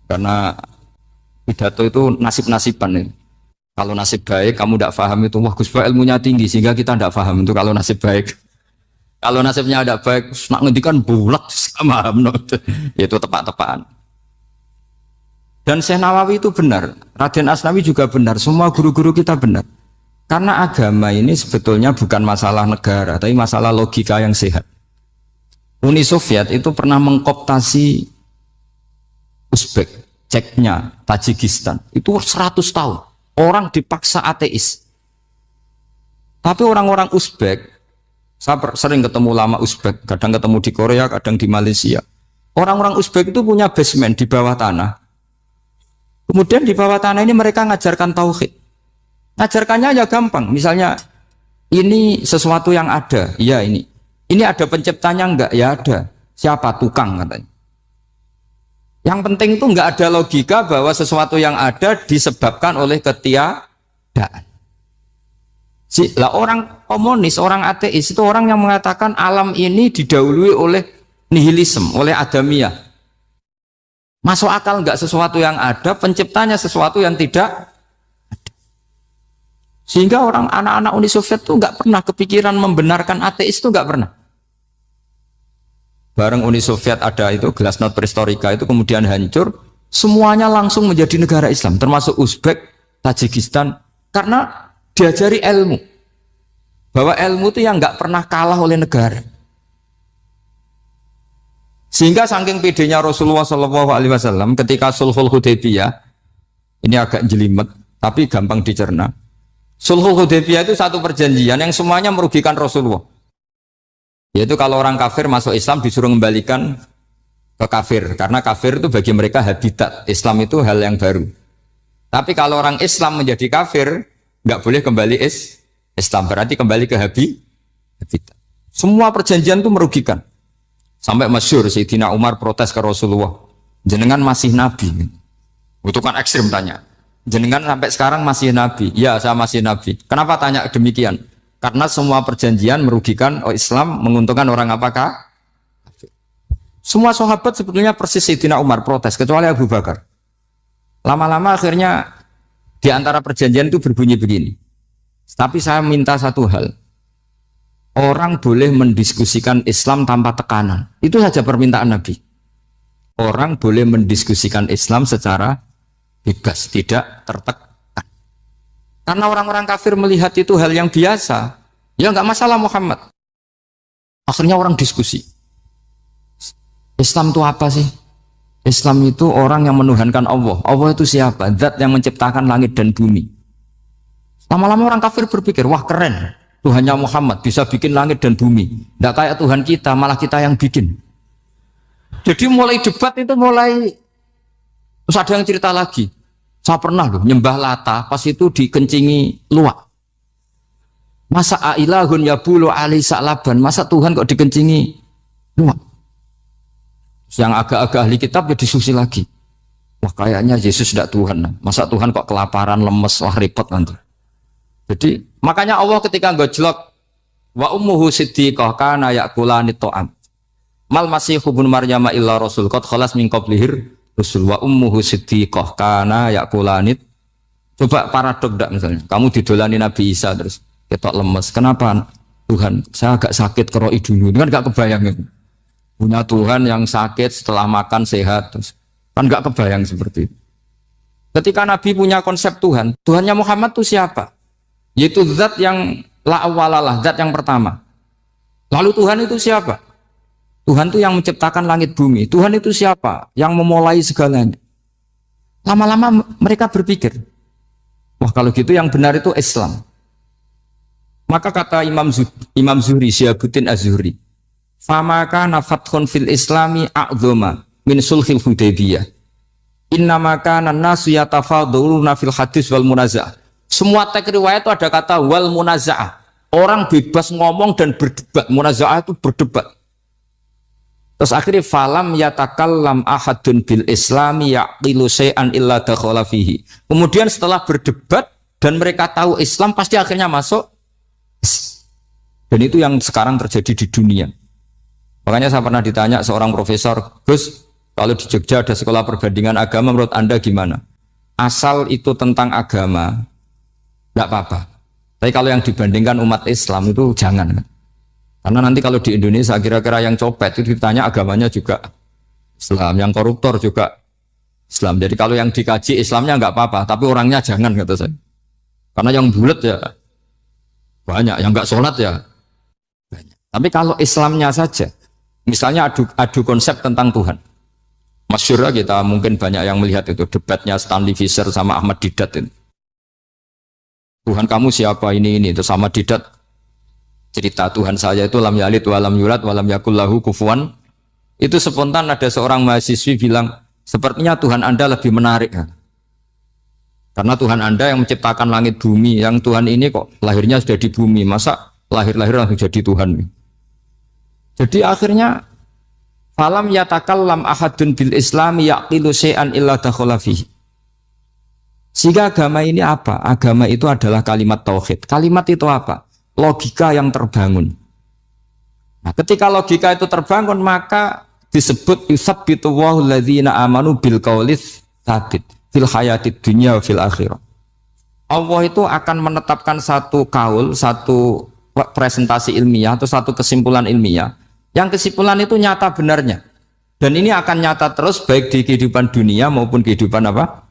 Karena pidato itu nasib-nasiban. Kalau nasib baik kamu tidak paham itu, wah Gus Ba ilmunya tinggi sehingga kita tidak paham itu kalau nasib baik. Kalau nasibnya ada baik, nak ngendikan bulat sama itu tepat-tepatan. Dan Syekh Nawawi itu benar, Raden Asnawi juga benar, semua guru-guru kita benar. Karena agama ini sebetulnya bukan masalah negara, tapi masalah logika yang sehat. Uni Soviet itu pernah mengkooptasi Uzbek, Ceknya, Tajikistan, itu 100 tahun. Orang dipaksa ateis. Tapi orang-orang Uzbek Saya sering ketemu ulama Uzbek, kadang ketemu di Korea, kadang di Malaysia. Orang-orang Uzbek itu punya basement di bawah tanah. Kemudian di bawah tanah ini mereka ngajarkan tauhid. Ngajarkannya ya gampang. Misalnya ini sesuatu yang ada, ya ini. Ini ada penciptanya enggak? Ya ada. Siapa? Tukang katanya. Yang penting itu enggak ada logika bahwa sesuatu yang ada disebabkan oleh ketiadaan. Lah orang komunis, orang ateis itu orang yang mengatakan alam ini didahului oleh nihilisme, oleh adamiyah. Masuk akal enggak sesuatu yang ada, penciptanya sesuatu yang tidak ada. Sehingga orang anak-anak Uni Soviet itu enggak pernah kepikiran membenarkan ateis, itu enggak pernah. Bareng Uni Soviet ada itu Glasnost Perestroika itu kemudian hancur, semuanya langsung menjadi negara Islam, termasuk Uzbek, Tajikistan, karena diajari ilmu. Bahwa ilmu itu yang enggak pernah kalah oleh negara. Sehingga saking pedenya Rasulullah SAW ketika Sulhul Hudaybiyah, ini agak jelimet tapi gampang dicerna. Sulhul Hudaybiyah itu satu perjanjian yang semuanya merugikan Rasulullah. Yaitu kalau orang kafir masuk Islam disuruh kembalikan ke kafir, karena kafir itu bagi mereka habitat, Islam itu hal yang baru. Tapi kalau orang Islam menjadi kafir, nggak boleh kembali Islam, berarti kembali ke habitat. Semua perjanjian itu merugikan. Sampai masyhur Sayyidina Umar protes ke Rasulullah, jenengan masih nabi. Itu kan ekstrim tanya. Jenengan sampai sekarang masih nabi? Ya, saya masih nabi. Kenapa tanya demikian? Karena semua perjanjian merugikan Islam, menguntungkan orang apakah? Semua sahabat sebetulnya persis Sayyidina Umar protes, kecuali Abu Bakar. Lama-lama akhirnya di antara perjanjian itu berbunyi begini. Tapi saya minta satu hal. Orang boleh mendiskusikan Islam tanpa tekanan. Itu saja permintaan Nabi. Orang boleh mendiskusikan Islam secara bebas, tidak tertekan. Karena orang-orang kafir melihat itu hal yang biasa, ya nggak masalah Muhammad. Akhirnya orang diskusi. Islam itu apa sih? Islam itu orang yang menuhankan Allah. Allah itu siapa? Zat yang menciptakan langit dan bumi. Lama-lama orang kafir berpikir, wah keren, Tuhannya Muhammad bisa bikin langit dan bumi. Nggak kayak Tuhan kita, malah kita yang bikin. Jadi mulai debat itu mulai, terus ada yang cerita lagi. Saya pernah loh nyembah Lata, pas itu dikencingi luwak. Masa ailahun ya bulu ali sa'laban, masa Tuhan kok dikencingi luwak? Yang agak-agak ahli kitab ya diskusi lagi. Wah kayaknya Yesus tidak Tuhan. Masa Tuhan kok kelaparan, lemes, wah repot nanti. Jadi makanya Allah ketika gojlok wa ummuhu siddiqah kana yakulani ta'am. Mal masihu ibnu Maryam illa rasul qad khalas min qablihir Rasul wa ummuhu siddiqah kana yakulanit. Coba paradok enggak misalnya. Kamu didolani Nabi Isa terus ketok lemes. Kenapa? Tuhan, saya agak sakit keroi dulu. Kan enggak kebayang itu. Punya Tuhan yang sakit setelah makan sehat terus. Kan enggak kebayang seperti itu. Ketika Nabi punya konsep Tuhan, Tuhannya Muhammad itu siapa? Yaitu zat yang la awalalah, zat yang pertama. Lalu Tuhan itu siapa? Tuhan itu yang menciptakan langit bumi. Tuhan itu siapa? Yang memulai segalanya. Lama-lama mereka berpikir, wah kalau gitu yang benar itu Islam. Maka kata Imam Zuhri, Syihabuddin Az-Zuhri, famaka nafathun fil islami a'zoma min sulhil Hudaybiyah. Innamaka nasu yatafaduluna fil hadis wal munaza'ah. Semua teks riwayat itu ada kata wal munaza'ah. Orang bebas ngomong dan berdebat. Munaza'ah itu berdebat. Terus akhirnya falam yatakallam ahadun bil islami yaqilu syai'an illa dakhala fihi. Kemudian setelah berdebat dan mereka tahu Islam pasti akhirnya masuk. Dan itu yang sekarang terjadi di dunia. Makanya saya pernah ditanya seorang profesor, Gus, kalau di Jogja ada sekolah perbandingan agama menurut Anda gimana? Asal itu tentang agama enggak apa-apa. Tapi kalau yang dibandingkan umat Islam itu jangan. Karena nanti kalau di Indonesia kira-kira yang copet itu ditanya agamanya juga Islam, yang koruptor juga Islam. Jadi kalau yang dikaji Islamnya nggak apa-apa, tapi orangnya jangan kata saya. Karena yang bulat ya banyak, yang nggak sholat ya banyak. Tapi kalau Islamnya saja, misalnya adu konsep tentang Tuhan. Masyhur kita mungkin banyak yang melihat itu debatnya Stanley Fischer sama Ahmad Didat itu. Tuhan kamu siapa ini itu sama Didat. cerita Tuhan saya itu lam yalid walam yulad walam yakul lahu kufuwan. Itu spontan ada seorang mahasiswi bilang, sepertinya Tuhan Anda lebih menarik. Karena Tuhan Anda yang menciptakan langit bumi, yang Tuhan ini kok lahirnya sudah di bumi, masa lahir-lahir langsung jadi Tuhan. Jadi akhirnya falam yatakallam ahadun bil islami yaqilu syai'an illa dakhala fihi. Sehingga agama ini apa? Agama itu adalah kalimat tauhid. Kalimat itu apa? Logika yang terbangun. Nah, ketika logika itu terbangun, maka disebut yusabbitu Allahu alladzina amanu bil qaulis tsabit fil hayatid dunya wa fil akhirah. Allah itu akan menetapkan satu kaul, satu presentasi ilmiah atau satu kesimpulan ilmiah. Yang kesimpulan itu nyata benarnya. Dan ini akan nyata terus baik di kehidupan dunia maupun kehidupan apa?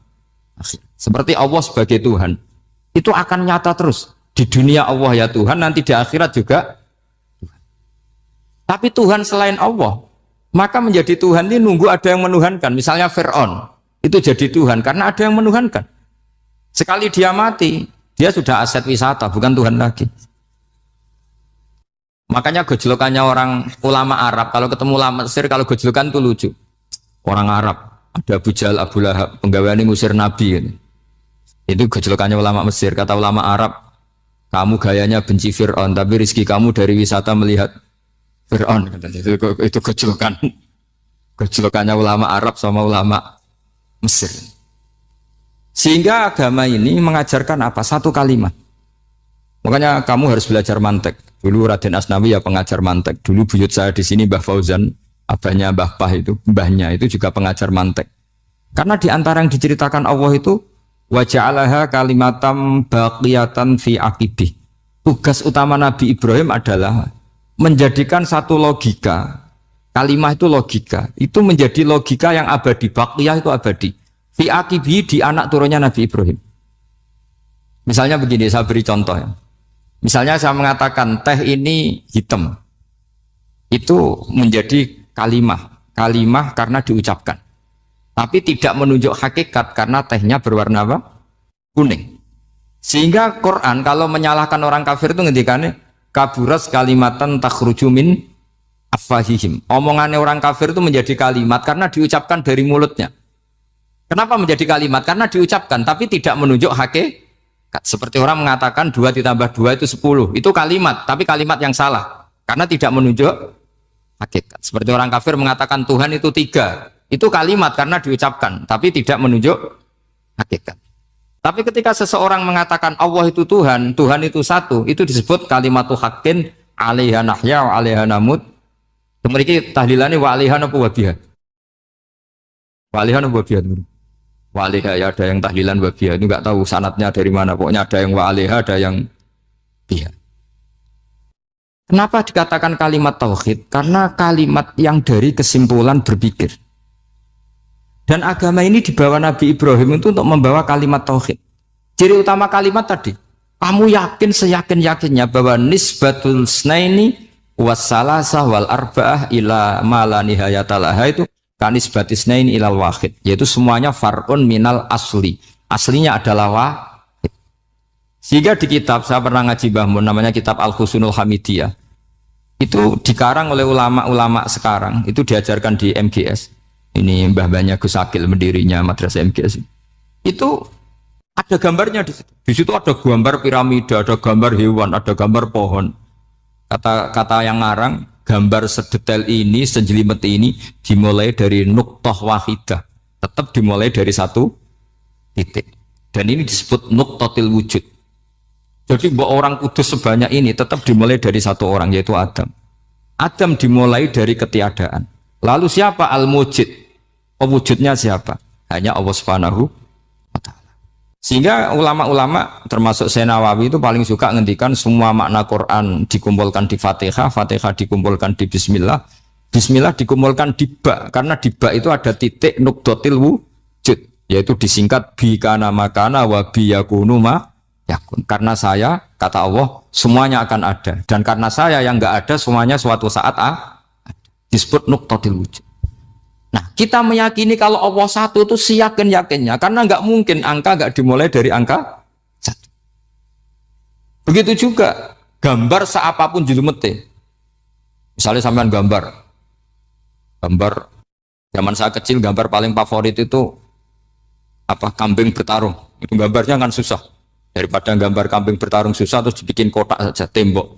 Seperti Allah sebagai Tuhan. Itu akan nyata terus. Di dunia Allah ya Tuhan, nanti di akhirat juga Tuhan. Tapi Tuhan selain Allah, maka menjadi Tuhan ini nunggu ada yang menuhankan. Misalnya Fir'aun, itu jadi Tuhan karena ada yang menuhankan. Sekali dia mati, dia sudah aset wisata, bukan Tuhan lagi. Makanya gejolokannya orang ulama Arab, kalau ketemu ulama Mesir, kalau gejolokan itu lucu. Orang Arab, ada Abu Jahal, Abu Lahab, penggaweane ngusir Nabi. Gitu. Itu gejolokannya ulama Mesir. Kata ulama Arab, kamu gayanya benci Fir'aun, tapi rizki kamu dari wisata melihat Fir'aun. Itu gejolokannya ulama Arab sama ulama Mesir. Sehingga agama ini mengajarkan apa? Satu kalimat. Makanya kamu harus belajar mantek. Dulu Raden Asnawi ya pengajar mantek. Dulu buyut saya di sini Mbah Fauzan, abahnya Mbah Pah itu, mbahnya itu juga pengajar mantek. Karena di antara yang diceritakan Allah itu wa ja'alaha kalimatam baqiyatan fi aqibih. Tugas utama Nabi Ibrahim adalah menjadikan satu logika. Kalimah itu logika. Itu menjadi logika yang abadi. Baqiyah itu abadi. Fi aqibih, di anak turunnya Nabi Ibrahim. Misalnya begini, saya beri contoh ya. Misalnya saya mengatakan teh ini hitam, itu menjadi kalimah karena diucapkan, tapi tidak menunjuk hakikat karena tehnya berwarna apa? Kuning. Sehingga Quran kalau menyalahkan orang kafir itu ngendikannya kaburas kalimatan takhruju min afwahihim. Omongannya orang kafir itu menjadi kalimat karena diucapkan dari mulutnya. Kenapa menjadi kalimat? Karena diucapkan tapi tidak menunjuk hakikat. Seperti orang mengatakan 2 ditambah 2 itu 10. Itu kalimat, tapi kalimat yang salah. Karena tidak menunjuk hakikat. Seperti orang kafir mengatakan Tuhan itu 3. Itu kalimat karena diucapkan, tapi tidak menunjuk hakikat. Tapi ketika seseorang mengatakan Allah itu Tuhan, Tuhan itu satu, itu disebut kalimatu haqqin 'alaiha nahya wa 'alaiha namut. Kemudian tahlilannya wa 'alaiha wa biha. Wa 'alaiha wa biha. Wa'alaiha ya, ada yang tahlilan wa biha, itu nggak tahu sanatnya dari mana, pokoknya ada yang wa'alaiha, ada yang biha. Kenapa dikatakan kalimat tauhid? Karena kalimat yang dari kesimpulan berpikir. Dan agama ini dibawa Nabi Ibrahim itu untuk membawa kalimat tauhid. Ciri utama kalimat tadi, kamu yakin seyakin-yakinnya bahwa nisbatul snaini wassalasah wal arba'ah ila ma la nihayata laha itu kanis batisnain ilal wahid, yaitu semuanya far'un minal asli, aslinya adalah wahid. Sehingga di kitab, saya pernah ngaji Mbah Mun, namanya kitab Al-Husunul Hamidiyah, itu dikarang oleh ulama-ulama sekarang, itu diajarkan di MGS. Ini mbah-mbahnya Gus Akil, pendirinya madrasah MGS. Itu ada gambarnya di situ. Di situ ada gambar piramida, ada gambar hewan, ada gambar pohon. Kata yang ngarang, gambar sedetail ini, sejelimet ini dimulai dari nuktah wahidah, tetap dimulai dari satu titik, dan ini disebut nuktatil wujud. Jadi bahwa orang kudus sebanyak ini tetap dimulai dari satu orang, yaitu Adam. Adam dimulai dari ketiadaan. Lalu siapa al-mujid? Pewujudnya siapa? Hanya Allah Subhanahu wa ta'ala. Sehingga ulama-ulama termasuk Syekh Nawawi itu paling suka ngendikan semua makna Quran dikumpulkan di Fatihah, Fatihah dikumpulkan di Bismillah, Bismillah dikumpulkan di Ba, karena di Ba itu ada titik nukdotil wujud, yaitu disingkat bi kana makana wa bi yakunu ma yakun. Karena saya, kata Allah, semuanya akan ada, dan karena saya yang enggak ada, semuanya suatu saat disebut nukdotil wujud. Nah, kita meyakini kalau Allah satu itu seyakin-yakinnya, karena nggak mungkin angka nggak dimulai dari angka satu. Begitu juga Gambar seapapun jilumete. Misalnya sampean gambar zaman saya kecil gambar paling favorit itu apa, kambing bertarung. Itu gambarnya kan susah. Daripada gambar kambing bertarung susah terus dibikin kotak saja, tembok.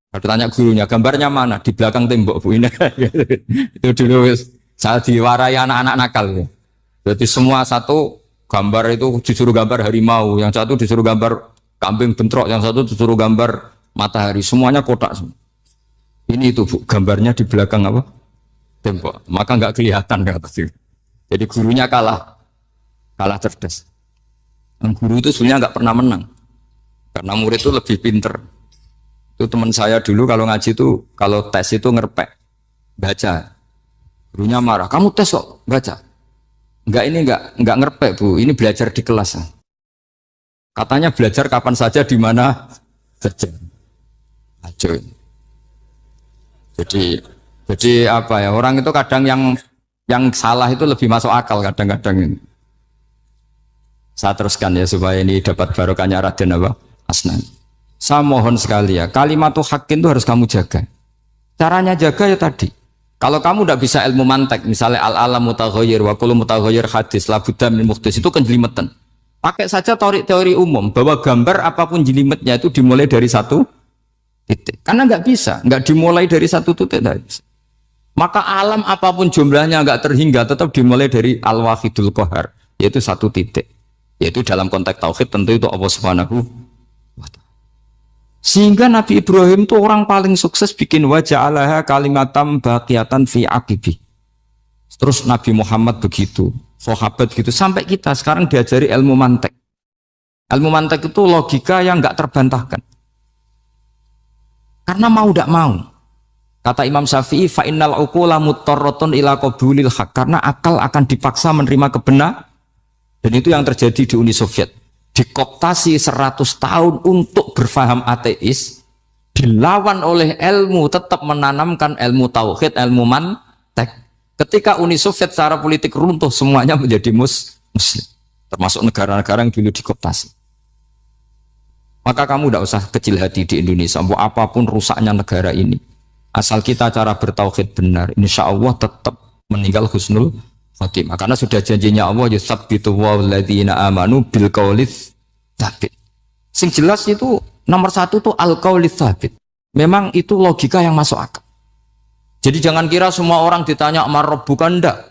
Kalau tanya gurunya, gambarnya mana? Di belakang tembok, Bu. Ini itu dulu saya diwarai anak-anak nakal ya. Jadi semua satu gambar itu disuruh gambar harimau, yang satu disuruh gambar kambing bentrok, yang satu disuruh gambar matahari, semuanya kotak semua. Ini itu Bu, gambarnya di belakang apa? Tembok. Maka nggak kelihatan kata sih. Jadi gurunya kalah cerdas. Dan guru itu sebenarnya nggak pernah menang, karena murid itu lebih pinter. Itu teman saya dulu kalau ngaji itu, kalau tes itu ngerpek, baca. Gurunya marah, kamu tes kok baca? Enggak ngerpek Bu, ini belajar di kelas. Katanya belajar kapan saja, di mana saja. Ajo. Jadi apa ya, orang itu kadang yang salah itu lebih masuk akal kadang-kadang ini. Saya teruskan ya supaya ini dapat barokahnya Raden apa? Asnan. Saya mohon sekali ya, kalimat hakin itu harus kamu jaga. Caranya jaga ya tadi. Kalau kamu tidak bisa ilmu mantek, misalnya al-alam mutaghayyir wa kullu mutaghayyir hadis la budda min muhdits, itu kan jelimetan. Pakai saja teori umum bahwa gambar apapun jelimetnya itu dimulai dari satu titik. Karena nggak bisa, nggak dimulai dari satu titik. Maka alam apapun jumlahnya nggak terhingga, tetap dimulai dari al-wahidul qahar, yaitu satu titik. Yaitu dalam konteks tauhid tentu itu Allah Subhanahu wa ta'ala. Sehingga Nabi Ibrahim itu orang paling sukses bikin waja'alaha kalimatam baqiyatan fi aqibi. Terus Nabi Muhammad begitu, sahabat gitu, sampai kita sekarang diajari ilmu mantek. Ilmu mantek itu logika yang nggak terbantahkan. Karena mau tidak mau. Kata Imam Syafi'i, fa innal uqula muttarratun ila qabulil haq, karena akal akan dipaksa menerima kebenaran. Dan itu yang terjadi di Uni Soviet. Dikooptasi 100 tahun untuk berfaham ateis, dilawan oleh ilmu, tetap menanamkan ilmu tauhid, ilmu mantek. Ketika Uni Soviet secara politik runtuh, semuanya menjadi muslim, termasuk negara-negara yang dulu dikooptasi. Maka kamu tidak usah kecil hati di Indonesia, mau apapun rusaknya negara ini, asal kita cara bertauhid benar, insya Allah tetap meninggal husnul khotimah. Karena sudah janjinya Allah, yusabbitu walladzina amanu bil qaulits tsabit. Sing jelas itu nomor satu tuh al qaulits tsabit. Memang itu logika yang masuk akal. Jadi jangan kira semua orang ditanya marrob, bukan, enggak.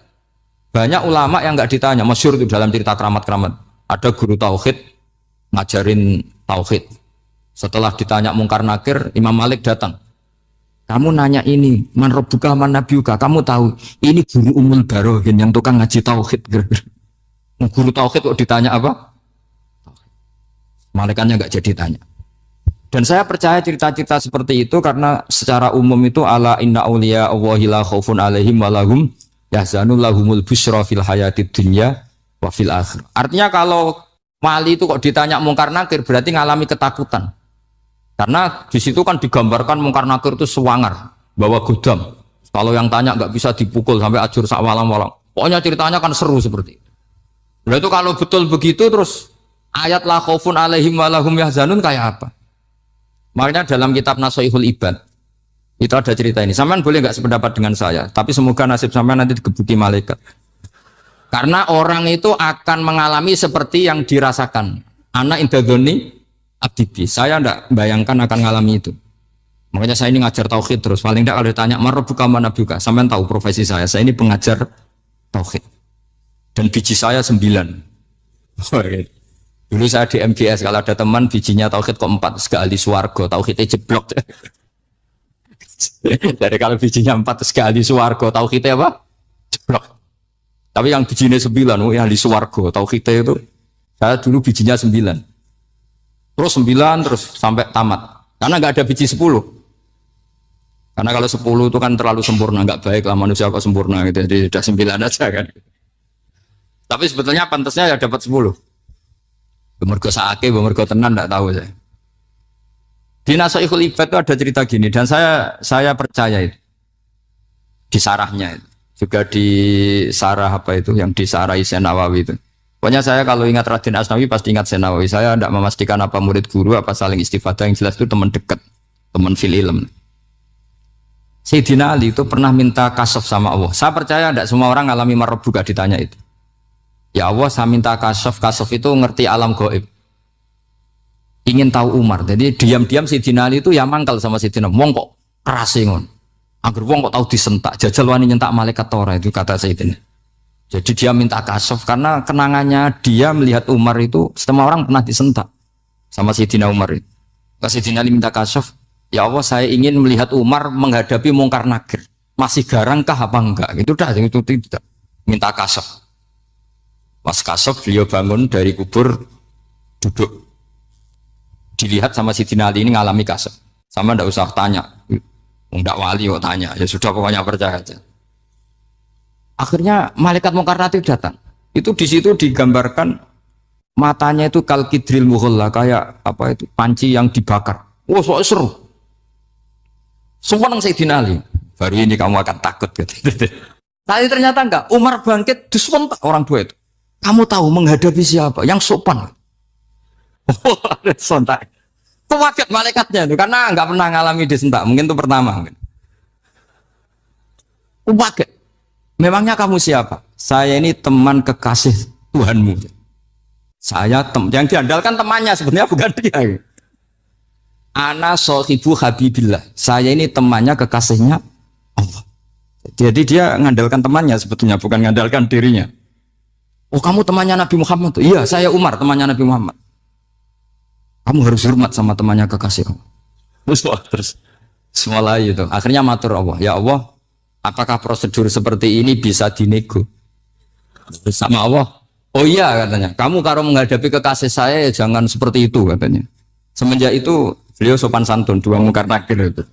Banyak ulama yang enggak ditanya, masyhur itu dalam cerita keramat-keramat. Ada guru tauhid ngajarin tauhid. Setelah ditanya mungkar nakir, Imam Malik datang. Kamu nanya ini, man rabbuka man nabiyuka, kamu tahu ini guru Umul Barohin yang tukang ngaji tauhid. Guru tauhid kok ditanya apa? Malaikatnya enggak jadi tanya. Dan saya percaya cerita-cerita seperti itu karena secara umum itu ala inna auliya Allahi la khaufun alaihim walahum yahzanun lahumul busyra fil hayatid dunya wa fil akhir. Artinya kalau wali itu kok ditanya mungkar nakir berarti ngalami ketakutan. Karena di situ kan digambarkan mungkar nakir itu sewangar, bawa godam. Kalau yang tanya nggak bisa dipukul sampai ajur sak walang-walang. Pokoknya ceritanya kan seru seperti itu. Nah itu kalau betul begitu terus ayat la khaufun alaihim walahum yahzanun kayak apa? Makanya dalam kitab Nashihul Ibad itu ada cerita ini. Sampean boleh nggak sependapat dengan saya, tapi semoga nasib sampean nanti digebuki malaikat. Karena orang itu akan mengalami seperti yang dirasakan. Ana indadzoni abdibi. Saya tidak bayangkan akan mengalami itu. Makanya saya ini ngajar tauhid terus. Paling tidak kalau ditanya marabbuka man nabiyuka, sampean tahu profesi saya. Saya ini pengajar tauhid. Dan biji saya 9. Dulu saya di MGS, kalau ada teman bijinya tauhid kok 4, segala ahli swarga, tauhidnya jeblok. Jadi kalau bijinya 4 segala ahli swarga, tauhidnya apa? Jeblok. Tapi yang bijinya 9, yang ahli swarga, tauhidnya itu, saya dulu bijinya 9. Terus 9 terus sampai tamat. Karena nggak ada biji 10. Karena kalau 10 itu kan terlalu sempurna, nggak baik lah manusia kok sempurna gitu. Jadi sudah 9 aja kan. Tapi sebetulnya pantasnya ya dapat 10. Bemergo saake, bemergo tenan, tidak tahu saya. Di Nashihul Ibad itu ada cerita gini, dan saya percaya itu. Di sarahnya itu. Juga di sarah apa itu, yang di sarah Syekh Nawawi itu. Pokoknya saya kalau ingat Raden Asnawi pasti ingat Syekh Nawawi. Saya tidak memastikan apa murid guru, apa saling istifadah, yang jelas itu teman dekat. teman fil ilm. Sayyidina Ali itu pernah minta kasaf sama Allah. Saya percaya tidak semua orang alami marbuka ditanya itu. Ya Allah, saya minta kasaf. Kasaf itu ngerti alam gaib. Ingin tahu Umar. Jadi diam-diam Sayyidina Ali itu ya mangkal sama Sayyidina. Wong kok keras ngon. Agar wong kok tahu disentak. Jajal wani nyentak malaikat Torah itu kata Sayyidina. Jadi dia minta kasaf karena kenangannya dia melihat Umar itu semua orang pernah disentak sama Sayyidina Umar itu. Sayyidina Ali minta kasaf. Ya Allah, saya ingin melihat Umar menghadapi mungkar nakir. Masih garangkah apa enggak? Itu dah, itu tidak. Minta kasaf. Pas kasaf beliau bangun dari kubur, duduk. Dilihat sama Sayyidina Ali ini ngalami kasaf. Sama ndak usah tanya. Enggak wali kok tanya. Ya sudah pokoknya percaya aja. Akhirnya malaikat mungkar nakir datang. Itu di situ digambarkan matanya itu kalkidril mughalla, kayak apa itu panci yang dibakar. Wah, soal seru. Semua nang Sayyidina Ali. Baru ini kamu akan takut gitu. Tapi ternyata enggak. Umar bangkit disentak orang dua itu. Kamu tahu menghadapi siapa? Yang sopan. Oh, sontak. Kaget malaikatnya itu karena enggak pernah ngalami disentak. Mungkin itu pertama. Kaget. Memangnya kamu siapa? Saya ini teman kekasih Tuhanmu. Saya yang diandalkan temannya sebenarnya bukan dia. Ana sohibu habibillah. Saya ini temannya kekasihnya Allah. Jadi dia mengandalkan temannya sebetulnya, bukan mengandalkan dirinya. Oh, kamu temannya Nabi Muhammad tuh? Iya, saya Umar, temannya Nabi Muhammad. Kamu harus hormat sama temannya kekasih Allah. Terus mulai itu. Akhirnya matur Allah. Ya Allah, apakah prosedur seperti ini bisa dinego? Sama Allah. Oh iya katanya. Kamu kalau menghadapi kekasih saya jangan seperti itu katanya. Semenjak itu beliau sopan santun, dua mungkar nakir itu.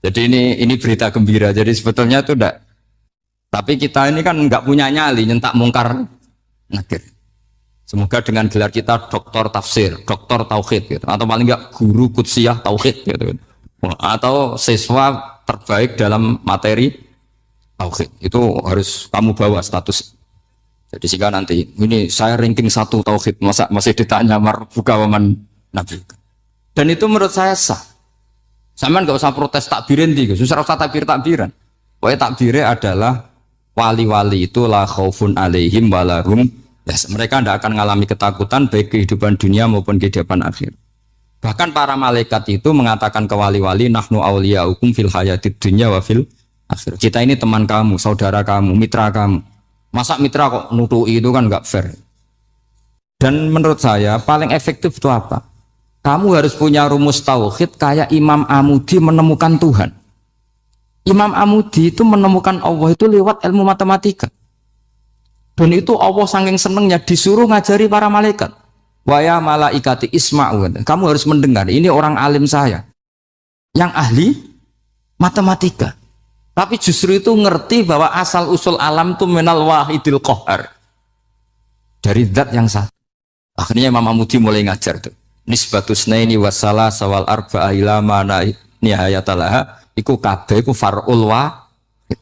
Jadi ini berita gembira. Jadi sebetulnya itu enggak. Tapi kita ini kan enggak punya nyali nyentak mungkar nakir. Semoga dengan gelar kita doktor tafsir, doktor tauhid gitu. Atau paling enggak guru kutsiyah tauhid gitu. Atau siswa terbaik dalam materi tauhid. Itu harus kamu bawa status. Jadi sehingga nanti ini saya ranking 1 tauhid, masa masih ditanya marbuka waman nabi. Dan itu menurut saya sah. Sama nggak usah protes takbirin di, susah usah takbiran. Pokoknya takbirnya adalah wali-wali itu la khaufun alaihim walahum. Yes, mereka tidak akan mengalami ketakutan baik kehidupan dunia maupun kehidupan akhir. Bahkan para malaikat itu mengatakan ke wali-wali nahnu auliyaukum fil hayatid dunya wa fil akhir. Kita ini teman kamu, saudara kamu, mitra kamu. Masa mitra kok nutui itu kan nggak fair. Dan menurut saya paling efektif itu apa? Kamu harus punya rumus tauhid kayak Imam Amudi menemukan Tuhan. Imam Amudi itu menemukan Allah itu lewat ilmu matematika. Dan itu Allah saking senengnya disuruh ngajari para malaikat. Wa ya malaikati isma'u. Kamu harus mendengar, ini orang alim saya yang ahli matematika. Tapi justru itu ngerti bahwa asal usul alam itu minal wahidil qahar. Dari zat yang satu. Akhirnya Imam Amudi mulai ngajar tuh. Nisbatus naini wassalah sawal arba'a ila mana nihayatalaha iku kabeh iku far'ul wahid.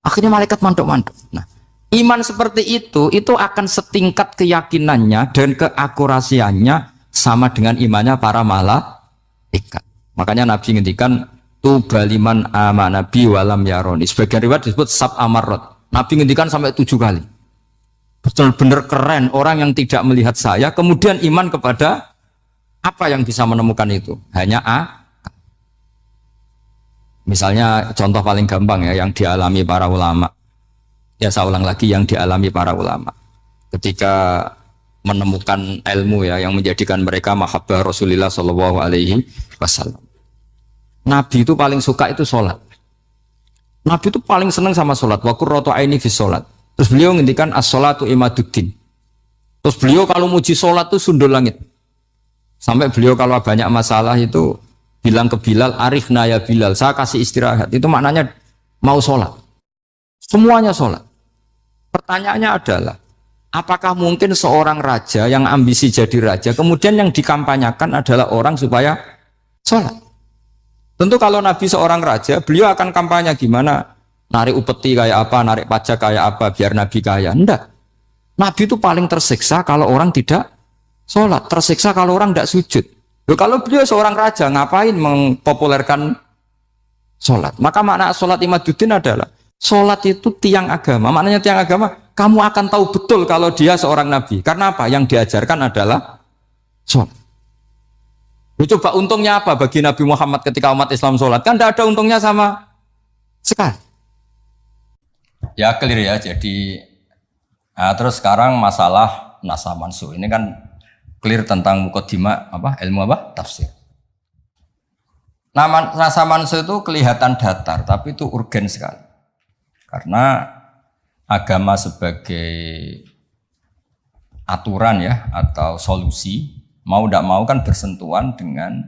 Akhirnya malaikat mantuk-mantuk. Nah, iman seperti itu akan setingkat keyakinannya dan keakurasiannya sama dengan imannya para malaikat. Makanya Nabi ngendikan tubaliman amana bi walam yaroni. Sebagian riwayat disebut sab amarot. Nabi ngendikan sampai 7 kali. Benar-benar keren orang yang tidak melihat saya kemudian iman kepada apa yang bisa menemukan itu? Hanya A. Misalnya contoh paling gampang ya yang dialami para ulama. Ya saya ulang lagi yang dialami para ulama. Ketika menemukan ilmu ya yang menjadikan mereka mahabbah Rasulullah Shallallahu Alaihi Wasallam. Nabi itu paling suka itu sholat. Nabi itu paling senang sama sholat. Wa qurratu aini fi sholat. Terus beliau ngendikan as-sholatu imaduddin. Terus beliau kalau muji sholat itu sundul langit. Sampai beliau kalau banyak masalah itu bilang ke Bilal, arifna ya Bilal, saya kasih istirahat. Itu maknanya mau sholat. Semuanya sholat. Pertanyaannya adalah, apakah mungkin seorang raja yang ambisi jadi raja, kemudian yang dikampanyakan adalah orang supaya sholat? Tentu kalau Nabi seorang raja, beliau akan kampanye gimana? Narik upeti kayak apa, narik pajak kayak apa, biar Nabi kaya. Enggak. Nabi itu paling tersiksa kalau orang tidak sholat, tersiksa kalau orang tidak sujud. Loh, kalau beliau seorang raja, ngapain mempopulerkan sholat? Maka makna sholat Imaduddin adalah sholat itu tiang agama. Maknanya tiang agama, kamu akan tahu betul kalau dia seorang nabi. Karena apa? Yang diajarkan adalah sholat. Loh, coba untungnya apa bagi Nabi Muhammad ketika umat Islam sholat? Kan tidak ada untungnya sama sekali. Ya clear ya. Jadi terus sekarang masalah nasa mansuh ini kan clear tentang mukaddimah ilmu tafsir. Nasa mansuh itu kelihatan datar tapi itu urgen sekali. Karena agama sebagai aturan ya atau solusi mau tidak mau kan bersentuhan dengan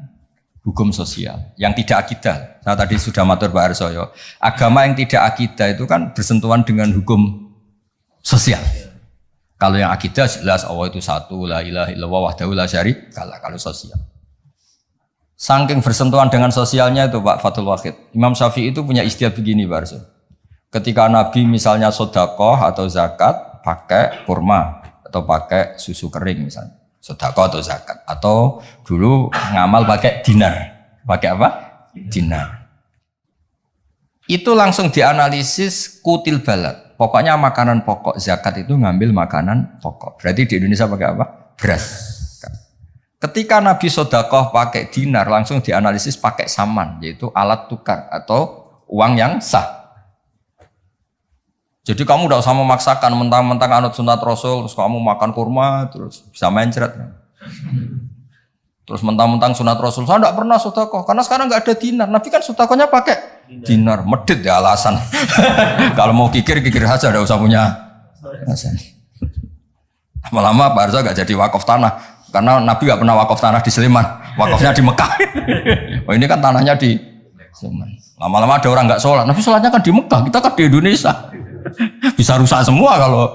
hukum sosial yang tidak akidah. Saya tadi sudah matur Pak Arsoyo, agama yang tidak akidah itu kan bersentuhan dengan hukum sosial. Kalau yang akidah jelas Allah itu satu, la ilaha illallah wahdahu la syarikalah. Kalau sosial, saking bersentuhan dengan sosialnya itu Pak Fathul Wahid, Imam Syafi'i itu punya istilah begini Pak Arso. Ketika Nabi misalnya sedekah atau zakat pakai kurma atau pakai susu kering misalnya, sedekah atau zakat, atau dulu ngamal pakai dinar. Pakai apa? Dinar. Itu langsung dianalisis kutil balad. Pokoknya makanan pokok zakat itu ngambil makanan pokok. Berarti di Indonesia pakai apa? Beras. Ketika Nabi sedekah pakai dinar, langsung dianalisis pakai saman, yaitu alat tukar atau uang yang sah. Jadi kamu tidak usah memaksakan mentang-mentang anut sunat Rasul, terus kamu makan kurma, terus bisa mencret. Terus mentang-mentang sunat Rasul, saya tidak pernah sedekah, karena sekarang nggak ada dinar. Nabi kan sedekahnya pakai dinar, medit ya alasan. Kalau mau kikir saja, tidak usah punya alasan. Lama-lama Pak Arzo nggak jadi wakaf tanah, karena Nabi nggak pernah wakaf tanah di Sleman, wakafnya di Mekah. Oh ini kan tanahnya di Sleman. Lama-lama ada orang nggak sholat, Nabi sholatnya kan di Mekah, kita kan di Indonesia. Bisa rusak semua kalau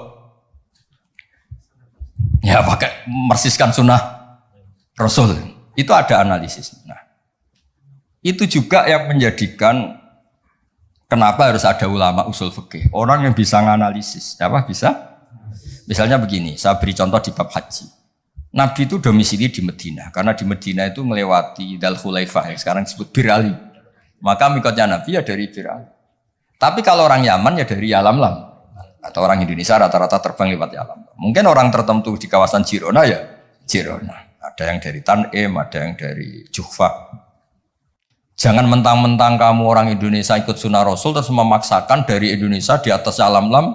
ya pakai mersiskan sunnah Rasul. Itu ada analisis. Nah, itu juga yang menjadikan kenapa harus ada ulama usul fikih, orang yang bisa menganalisis. Apa bisa? Misalnya begini, saya beri contoh di bab haji. Nabi itu domisili di Medina, karena di Medina itu melewati Dzul Khulaifah yang sekarang disebut Bir Ali. Maka mikotnya Nabi ya dari Bir Ali. Tapi kalau orang Yaman ya dari Yalamlam, atau orang Indonesia rata-rata terbang lewat Yalamlam. Mungkin orang tertentu di kawasan Jirona ya Jirona. Ada yang dari Tanim, ada yang dari Juhfa. Jangan mentang-mentang kamu orang Indonesia ikut sunnah Rasul terus memaksakan dari Indonesia di atas Yalamlam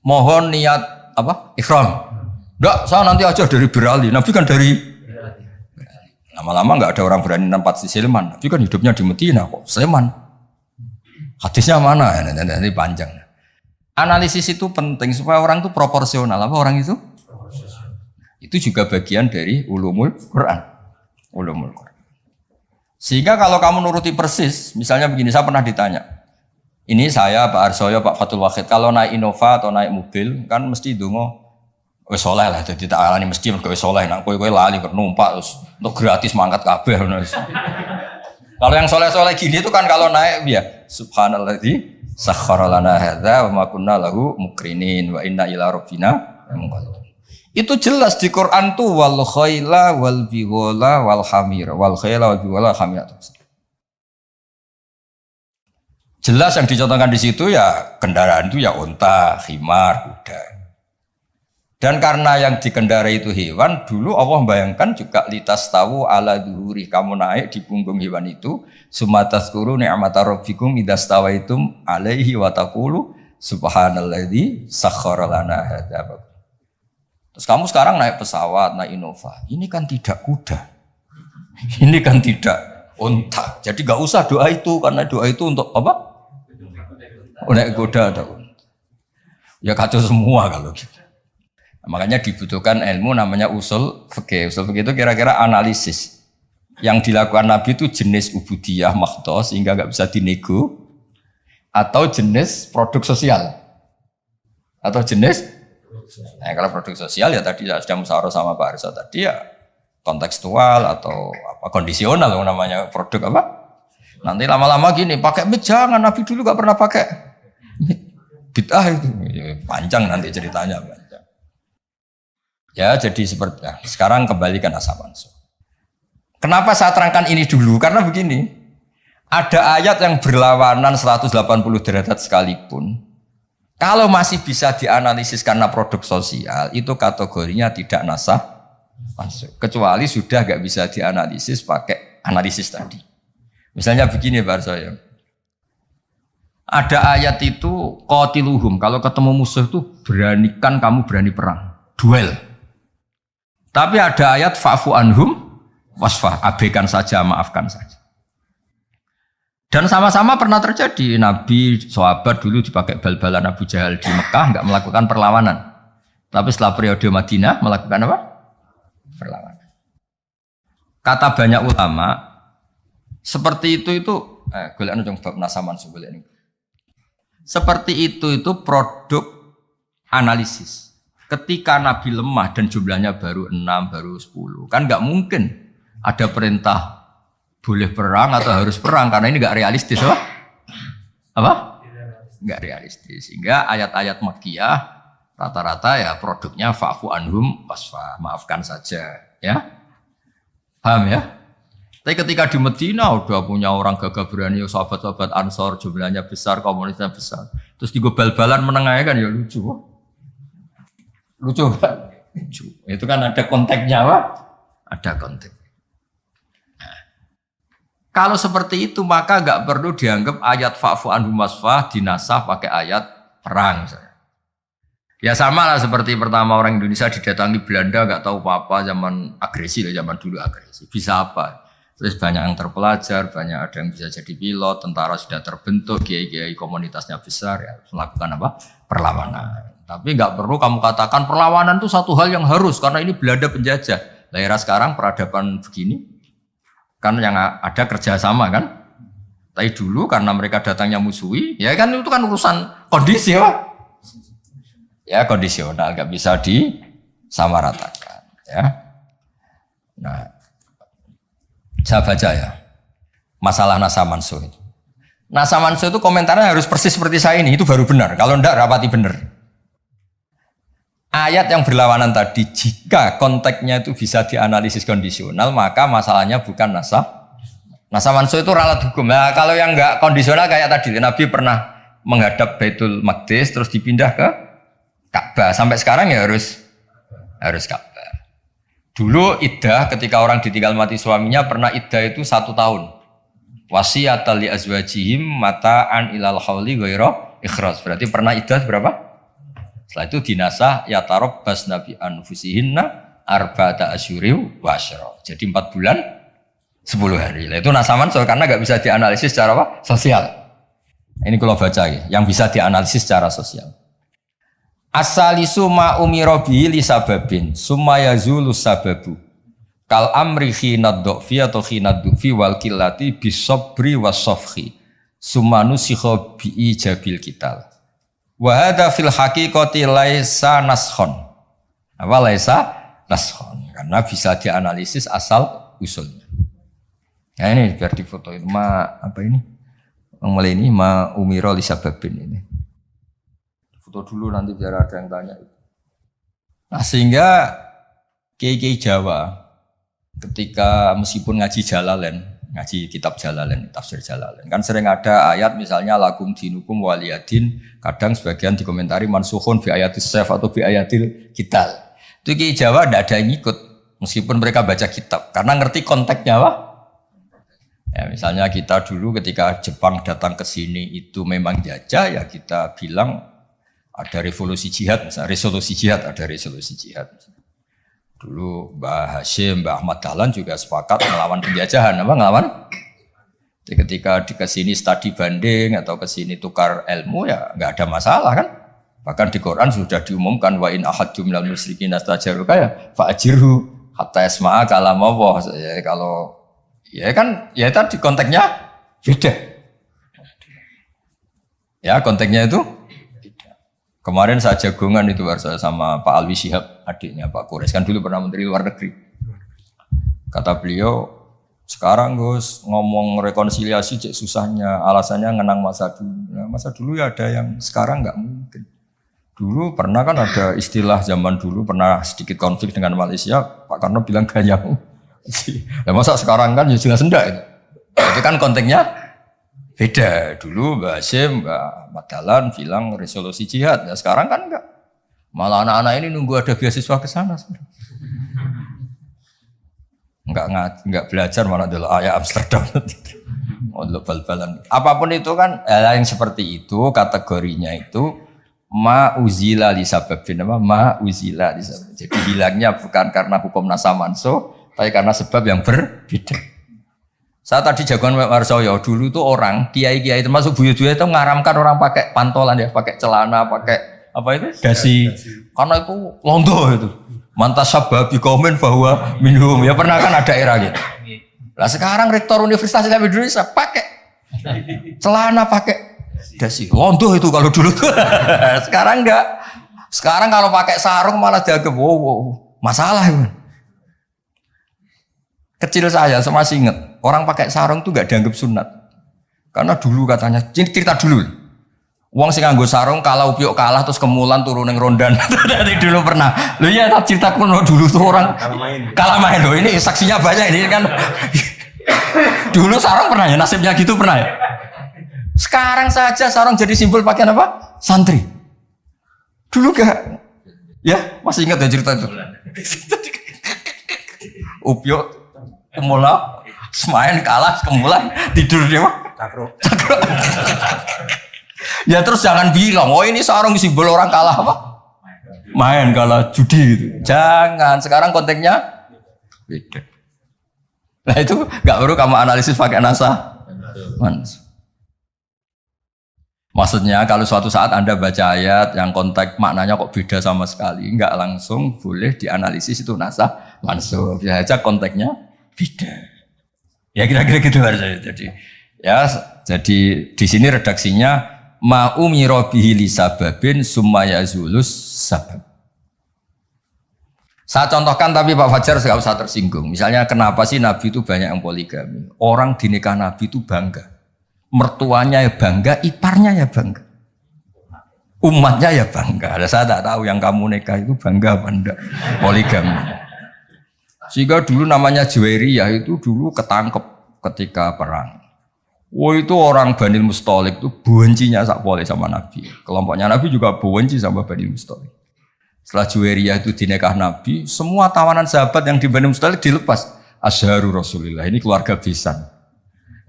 mohon niat ihram. Enggak, saya nanti aja dari Birali. Nabi kan dari lama-lama enggak ada orang berani nampak di Sleman. Nabi kan hidupnya di Medina kok Sleman. Hadisnya mana? Nanti panjang. Analisis itu penting supaya orang itu proporsional. Apa orang itu? Itu juga bagian dari ulumul Quran. Ulumul Quran. Sehingga kalau kamu nuruti persis, misalnya begini, saya pernah ditanya. Ini saya, Pak Arsoyo, Pak Fathul Wahid, kalau naik Innova atau naik mobil, kan mesti dungo, wes soleh lah, jadi tak alani mesti wes soleh. Nak kowe lali numpak terus untuk gratis mangkat kabeh. Kalau yang soleh-soleh gini itu kan kalau naik ya subhanalladzi sakhkhara lana hadza wa ma kunna lahu muqrinin wa inna ila rabbina munqalibun. Itu jelas di Quran tuh wal khaila wal bighala wal hamira wal khaila wal bighala hamira. Jelas yang dicontohkan di situ ya kendaraan itu ya unta, khimar, kuda. Dan karena yang dikendarai itu hewan, dulu Allah membayangkan juga litas tahu ala duhuri, kamu naik di punggung hewan itu, sumatazkuru ni'mata rabbikum idastawaitum alaihi wa taqulu subhanalladzi sakhkhara lana hadza. Terus kamu sekarang naik pesawat, naik Innova, ini kan tidak kuda, ini kan tidak unta. Jadi gak usah doa itu, karena doa itu untuk apa? Naik kuda atau unta. Ya kacau semua kalau gitu. Makanya dibutuhkan ilmu namanya usul fikih. Usul fikih itu kira-kira analisis. Yang dilakukan Nabi itu jenis ubudiyah mahdhah sehingga nggak bisa dinego, atau jenis produk sosial. Atau jenis kalau produk sosial ya tadi sudah musyawarah sama Pak Arso tadi ya kontekstual atau kondisional namanya produk apa? Nanti lama-lama gini, pakai mic jangan, Nabi dulu nggak pernah pakai mic. Bid'ah itu. Panjang nanti ceritanya. Ya jadi seperti sekarang kembalikan nasa mansuh. Kenapa saya terangkan ini dulu? Karena begini, ada ayat yang berlawanan 180 derajat sekalipun. Kalau masih bisa dianalisis karena produk sosial, itu kategorinya tidak nasah masuk. Kecuali sudah nggak bisa dianalisis pakai analisis tadi. Misalnya begini Pak Arsoyo. Ada ayat itu qatiluhum, kalau ketemu musuh itu beranikan kamu berani perang, duel. Tapi ada ayat fa'fu anhum wasfah, abaikan saja, maafkan saja. Dan sama-sama pernah terjadi. Nabi, sahabat dulu dipakai bal-balan Abu Jahal di Mekah, nggak melakukan perlawanan. Tapi setelah periode Madinah melakukan apa? Perlawanan. Kata banyak ulama, seperti itu seperti itu produk analisis. Ketika Nabi lemah dan jumlahnya baru 6, baru 10, kan nggak mungkin ada perintah boleh perang atau harus perang karena ini nggak realistis, apa? Nggak realistis. Sehingga ayat-ayat Makkiyah rata-rata ya produknya fa'fu anhum wasfa, maafkan saja, ya. Paham ya? Tapi ketika di Medina udah punya orang gagah berani, sahabat-sahabat Ansor jumlahnya besar, komunitasnya besar. Terus digobal-balan menengahnya kan ya lucu. Lucu kan? Lucu. Itu kan ada konteksnya, Pak. Ada konteks. Kalau seperti itu maka nggak perlu dianggap ayat fa'fu anhum wasfah dinasah pakai ayat perang. Ya sama lah seperti pertama orang Indonesia didatangi Belanda nggak tahu apa-apa, zaman agresi lah, zaman dulu agresi. Bisa apa? Terus banyak yang terpelajar, banyak ada yang bisa jadi pilot, tentara sudah terbentuk, kiai-kiai komunitasnya besar ya melakukan apa? Perlawanan. Tapi nggak perlu kamu katakan perlawanan itu satu hal yang harus karena ini Belanda penjajah. Daerah sekarang peradaban begini. Kan yang ada kerjasama kan, tapi dulu karena mereka datangnya musuhi, ya kan itu kan urusan kondisi ya kondisional, nggak bisa disamaratakan ya. Nah, saya baca ya masalah nasa mansuh itu. Nasa mansuh itu komentarnya harus persis seperti saya ini, itu baru benar. Kalau enggak rapati benar. Ayat yang berlawanan tadi, jika konteksnya itu bisa dianalisis kondisional, maka masalahnya bukan nasah. Nasah mansuh itu ralat hukum. Nah, kalau yang enggak kondisional kayak tadi, Nabi pernah menghadap Baitul Maqdis, terus dipindah ke Ka'bah. Sampai sekarang ya harus Ka'bah. Dulu iddah ketika orang ditinggal mati suaminya, pernah iddah itu 1 tahun. Wasiyatan li azwajihim mata'an ilal hauli ghaira ikhraj. Berarti pernah iddah berapa? Setelah itu dinasah ya tarabbas nabi anfusihinna arba'ata asyuri wa asyra. Jadi 4 bulan 10 hari. Itu nasaman soal karena nggak bisa dianalisis secara apa? Sosial. Ini kalau baca ya, yang bisa dianalisis secara sosial. Asalisu ma umira bihi li sababin summa yazulu sababu. Kal amri khinad du'fi atau khinad du'fi wal qillati bisabri wasafhi. Summa nusikha bi ijabil qital. Wa hadza fil haqiqati laisa naskhon. Apa laisa naskhon? Karena bisa dianalisis asal usulnya. Ya ini biar difotoin apa ini? Mulai ini ma umira li sababin ini. Foto dulu nanti biar ada yang tanya. Nah sehingga kiai-kiai Jawa ketika meskipun ngaji Jalalain, ngaji kitab Jalalain, tafsir Jalalain, kan sering ada ayat misalnya lakum dinukum waliyadin, kadang sebagian dikomentari mansukhun bi ayatis saf atau bi ayatil kital. Itu kiai Jawa tidak ada yang ikut meskipun mereka baca kitab karena ngerti konteksnya apa? Ya, misalnya kita dulu ketika Jepang datang ke sini itu memang jajah, ya kita bilang ada revolusi jihad, misalnya resolusi jihad, ada resolusi jihad. Dulu Mbah Hashim, Mbah Ahmad Dahlan juga sepakat melawan penjajahan, apa ngelawan? Jadi ketika ke sini studi banding atau ke sini tukar ilmu ya nggak ada masalah kan? Bahkan di Quran sudah diumumkan wa in ahadum minal musyrikin astajaruka ya fa'ajirhu hatta yasma'a kalam Allah. Ya kalau ya kan ya tadi konteksnya beda. Ya konteksnya itu beda. Kemarin saya jagongan itu sama Pak Alwi Shihab, adiknya Pak Kures, kan dulu pernah Menteri Luar Negeri. Kata beliau, sekarang Gus ngomong rekonsiliasi cek susahnya, alasannya ngenang masa dulu. Nah, masa dulu ya ada yang sekarang nggak mungkin. Dulu pernah kan ada istilah zaman dulu pernah sedikit konflik dengan Malaysia, Pak Karno bilang ganyang Nah, masa sekarang kan ya jelas enggak itu. Itu kan konteksnya beda. Dulu Mbak Hasyim, Mbak Madalan bilang resolusi jihad. Ya sekarang kan enggak. Malah anak-anak ini nunggu ada beasiswa ke sana. Enggak belajar malah dulu ayah Amsterdam. Oh, bal-balan. Apapun itu kan yang seperti itu kategorinya itu ma'uzila li sababin apa ma'uzila li sabab. Jadi hilangnya bukan karena hukum nasa mansuh, tapi karena sebab yang berbeda. Saya tadi jagoan Pak Warsoyo dulu tuh orang kiai-kiai termasuk buyut-buyut itu ngaramkan orang pakai pantolan ya, pakai celana, pakai apa itu? Dasi. Karena itu londo itu. Mantas sababi komen bahwa minum ya pernah kan ada era gitu. Lah sekarang rektor Universitas Islam Indonesia pakai celana, pakai dasi. Londo itu kalau dulu tuh. Sekarang enggak. Sekarang kalau pakai sarung malah dianggap wow, masalah itu. Kecil saya masih ingat orang pakai sarung tuh enggak dianggap sunat. Karena dulu katanya cerita dulu. Wong sing nganggo sarung kalau piok kalah terus kemulan turun ning rondan. Dari dulu pernah. Lho iya tak cerita kuno dulu tuh orang kalah main loh. Ini saksinya banyak ini kan. Dulu sarung pernah ya nasibnya gitu pernah ya. Sekarang saja sarung jadi simbol pakaian apa? Santri. Dulu gak? Ya masih ingat ya cerita itu. Upyo kemula semain kalah kemulan tidur dia mah. Cakro. Ya terus jangan bilang, oh ini sarung simbol orang kalah apa? Main kalah judi gitu. Jangan, sekarang konteksnya beda. Nah itu gak perlu kamu analisis pakai nasa. Maksudnya kalau suatu saat Anda baca ayat yang konteks maknanya kok beda sama sekali, nggak langsung boleh dianalisis itu nasa mansuh. Bisa aja konteksnya beda. Ya kira-kira gitu harusnya. Jadi di sini redaksinya ma'umiro bihi li sababin sumaya zulus sabab. Saya contohkan tapi Pak Fajar nggak usah tersinggung. Misalnya kenapa sih Nabi itu banyak yang poligami? Orang di nikah Nabi itu bangga. Mertuanya ya bangga, iparnya ya bangga. Umatnya ya bangga. Saya tak tahu yang kamu nikah itu bangga apa enggak poligami. Sehingga dulu namanya Juwairiyah itu dulu ketangkep ketika perang. Itu orang Bani Mustalik itu bencinya sak boleh sama Nabi. Kelompoknya Nabi juga benci sama Bani Mustalik. Setelah Juwairiyah itu dinekah Nabi, semua tawanan sahabat yang di Bani Mustalik dilepas. Asharu Rasulillah, ini keluarga besan.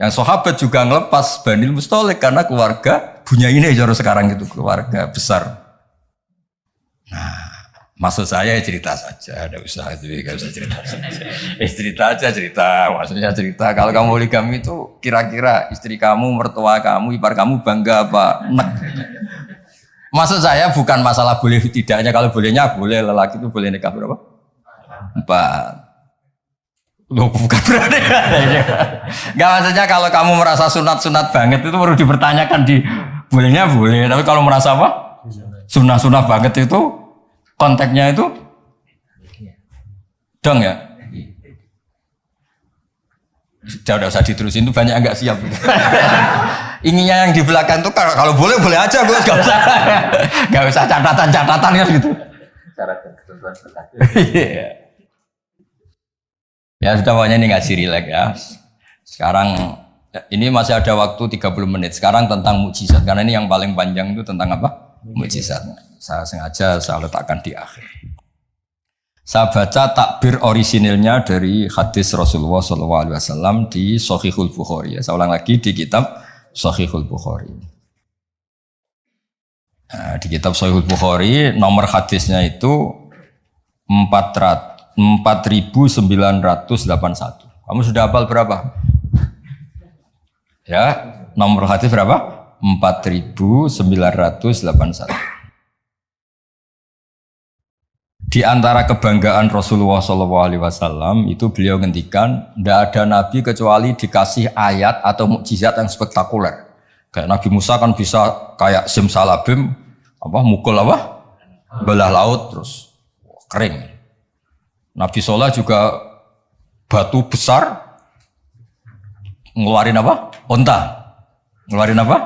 Yang sahabat juga ngelepas Bani Mustalik karena keluarga punya ini jaro sekarang itu keluarga besar. Nah, maksud saya cerita saja, ada usaha itu, gak usah cerita saja. Cerita aja cerita, maksudnya cerita. Kalau kamu poligami itu kira-kira istri kamu, mertua kamu, ipar kamu bangga apa? Nek. Maksud saya bukan masalah boleh tidaknya, kalau bolehnya boleh lelaki itu boleh nikah berapa? 4. Loh bukan berarti. Gak maksudnya kalau kamu merasa sunat-sunat banget itu perlu dipertanyakan di bolehnya boleh, tapi kalau merasa apa? Sunat-sunat banget itu konteksnya itu dong ya. Udah usah diterusin itu banyak yang nggak siap. Inginnya yang di belakang tuh kalau boleh boleh aja gue nggak usah catatan ya gitu. Ya sudah pokoknya ini ngaji rileks ya. Sekarang ini masih ada waktu 30 menit. Sekarang tentang mukjizat karena ini yang paling panjang itu tentang apa? Mukjizat. Saya sengaja saya letakkan di akhir. Saya baca takbir orisinilnya dari hadis Rasulullah SAW di Shahihul Bukhari. Saya ulang lagi di kitab Shahihul Bukhari. Nah, di kitab Shahihul Bukhari nomor hadisnya itu 4.981. Kamu sudah hafal berapa? Ya, nomor hadis berapa? 4.981. Di antara kebanggaan Rasulullah SAW itu beliau ngendikan tidak ada nabi kecuali dikasih ayat atau mukjizat yang spektakuler. Kayak Nabi Musa kan bisa kayak simsalabim apa mukul apa belah laut terus kering. Nabi Soleh juga batu besar ngeluarin apa? Onta. Ngeluarin apa?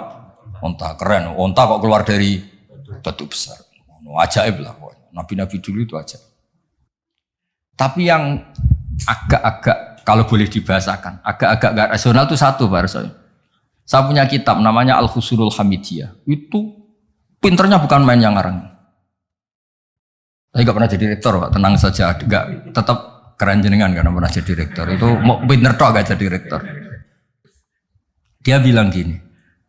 Onta. Keren. Onta kok keluar dari batu besar. Ajaib lah. Nabi-nabi dulu itu aja. Tapi yang agak-agak kalau boleh dibahasakan, agak-agak gak rasional itu satu Pak Arso. Saya punya kitab namanya Al-Fusulul Hamidiyah. Itu pinternya bukan main yang ngarang. Saya gak pernah jadi rektor Pak, tenang saja. Gak, tetap keren jenengan karena pernah jadi rektor. Itu mau pinter toh gak jadi rektor. Dia bilang gini,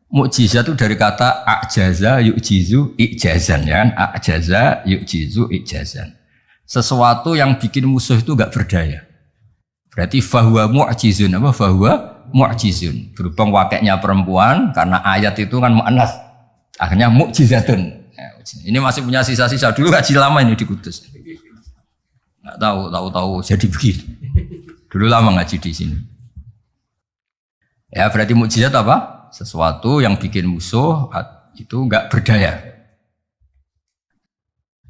mukjizat itu dari kata ajaza yu'jizu ijazan ya kan? Ajaza yu'jizu ijazan. Sesuatu yang bikin musuh itu gak berdaya. Berarti fahuwa mu'jizun apa? Fahuwa mu'jizun. Berhubung wakilnya perempuan karena ayat itu kan mu'annas. Akhirnya mukjizatun. Ya, ini masih punya sisa-sisa dulu ngaji lama ini di Kudus. Nggak tahu jadi begini. Dulu lama ngaji di sini. Ya berarti mukjizat apa? Sesuatu yang bikin musuh itu nggak berdaya.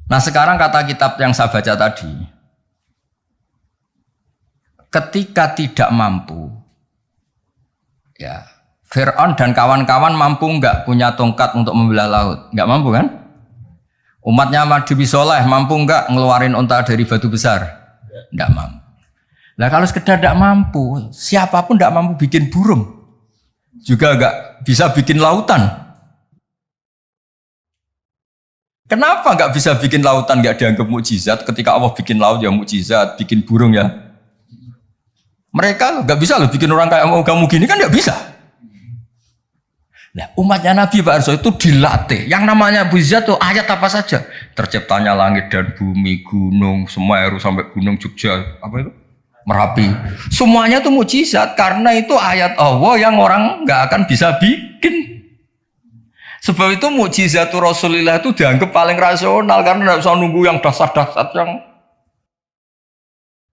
Nah sekarang kata kitab yang saya baca tadi, ketika tidak mampu, ya Fir'aun dan kawan-kawan mampu nggak punya tongkat untuk membelah laut? Nggak mampu kan? Umatnya Nabi Soleh mampu nggak ngeluarin unta dari batu besar? Nggak mampu. Nah kalau sekedar tidak mampu, siapapun tidak mampu bikin burung, juga nggak bisa bikin lautan. Kenapa nggak bisa bikin lautan nggak dianggap mukjizat? Ketika Allah bikin laut ya mukjizat, bikin burung ya. Mereka nggak bisa loh bikin orang kayak kamu gini kan nggak bisa. Nah umatnya Nabi Pak Arso itu dilatih. Yang namanya mukjizat tuh ayat apa saja. Terciptanya langit dan bumi, gunung, Semeru sampai gunung Jogja, apa itu? Merapi. Semuanya itu mukjizat karena itu ayat Allah yang orang nggak akan bisa bikin. Sebab itu mukjizat Rasulullah itu dianggap paling rasional karena tidak usah nunggu yang dasar-dasar yang.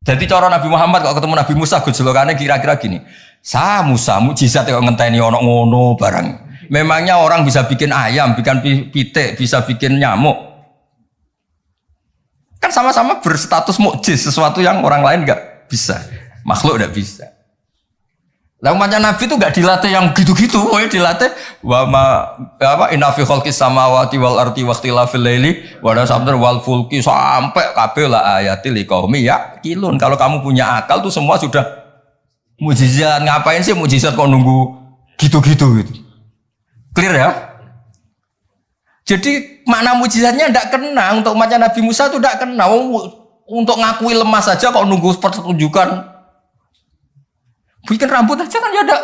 Jadi cara Nabi Muhammad kalau ketemu Nabi Musa gejolokannya kira-kira gini. Sa Musa mukjizat kok ngenteni ono ngono barang. Memangnya orang bisa bikin ayam, bikin pitik, bisa bikin nyamuk. Kan sama-sama berstatus mukjiz, sesuatu yang orang lain nggak bisa, makhluk tidak bisa. Lah umatnya Nabi itu nggak dilatih yang gitu-gitu, dilatih inna fi khalqis samawati wal ardi waqtilafil laili wa sabr wal fulki sampai kabeh la ayatil liqaumi yaqilun. Kalau kamu punya akal tuh semua sudah mukjizat. Ngapain sih mukjizat kok nunggu gitu-gitu gitu. Clear ya? Jadi makna mukjizatnya tidak kena untuk umatnya Nabi Musa itu tidak kena. Untuk ngakui lemah saja kalau nunggu pertunjukan bikin rambut aja kan ya ada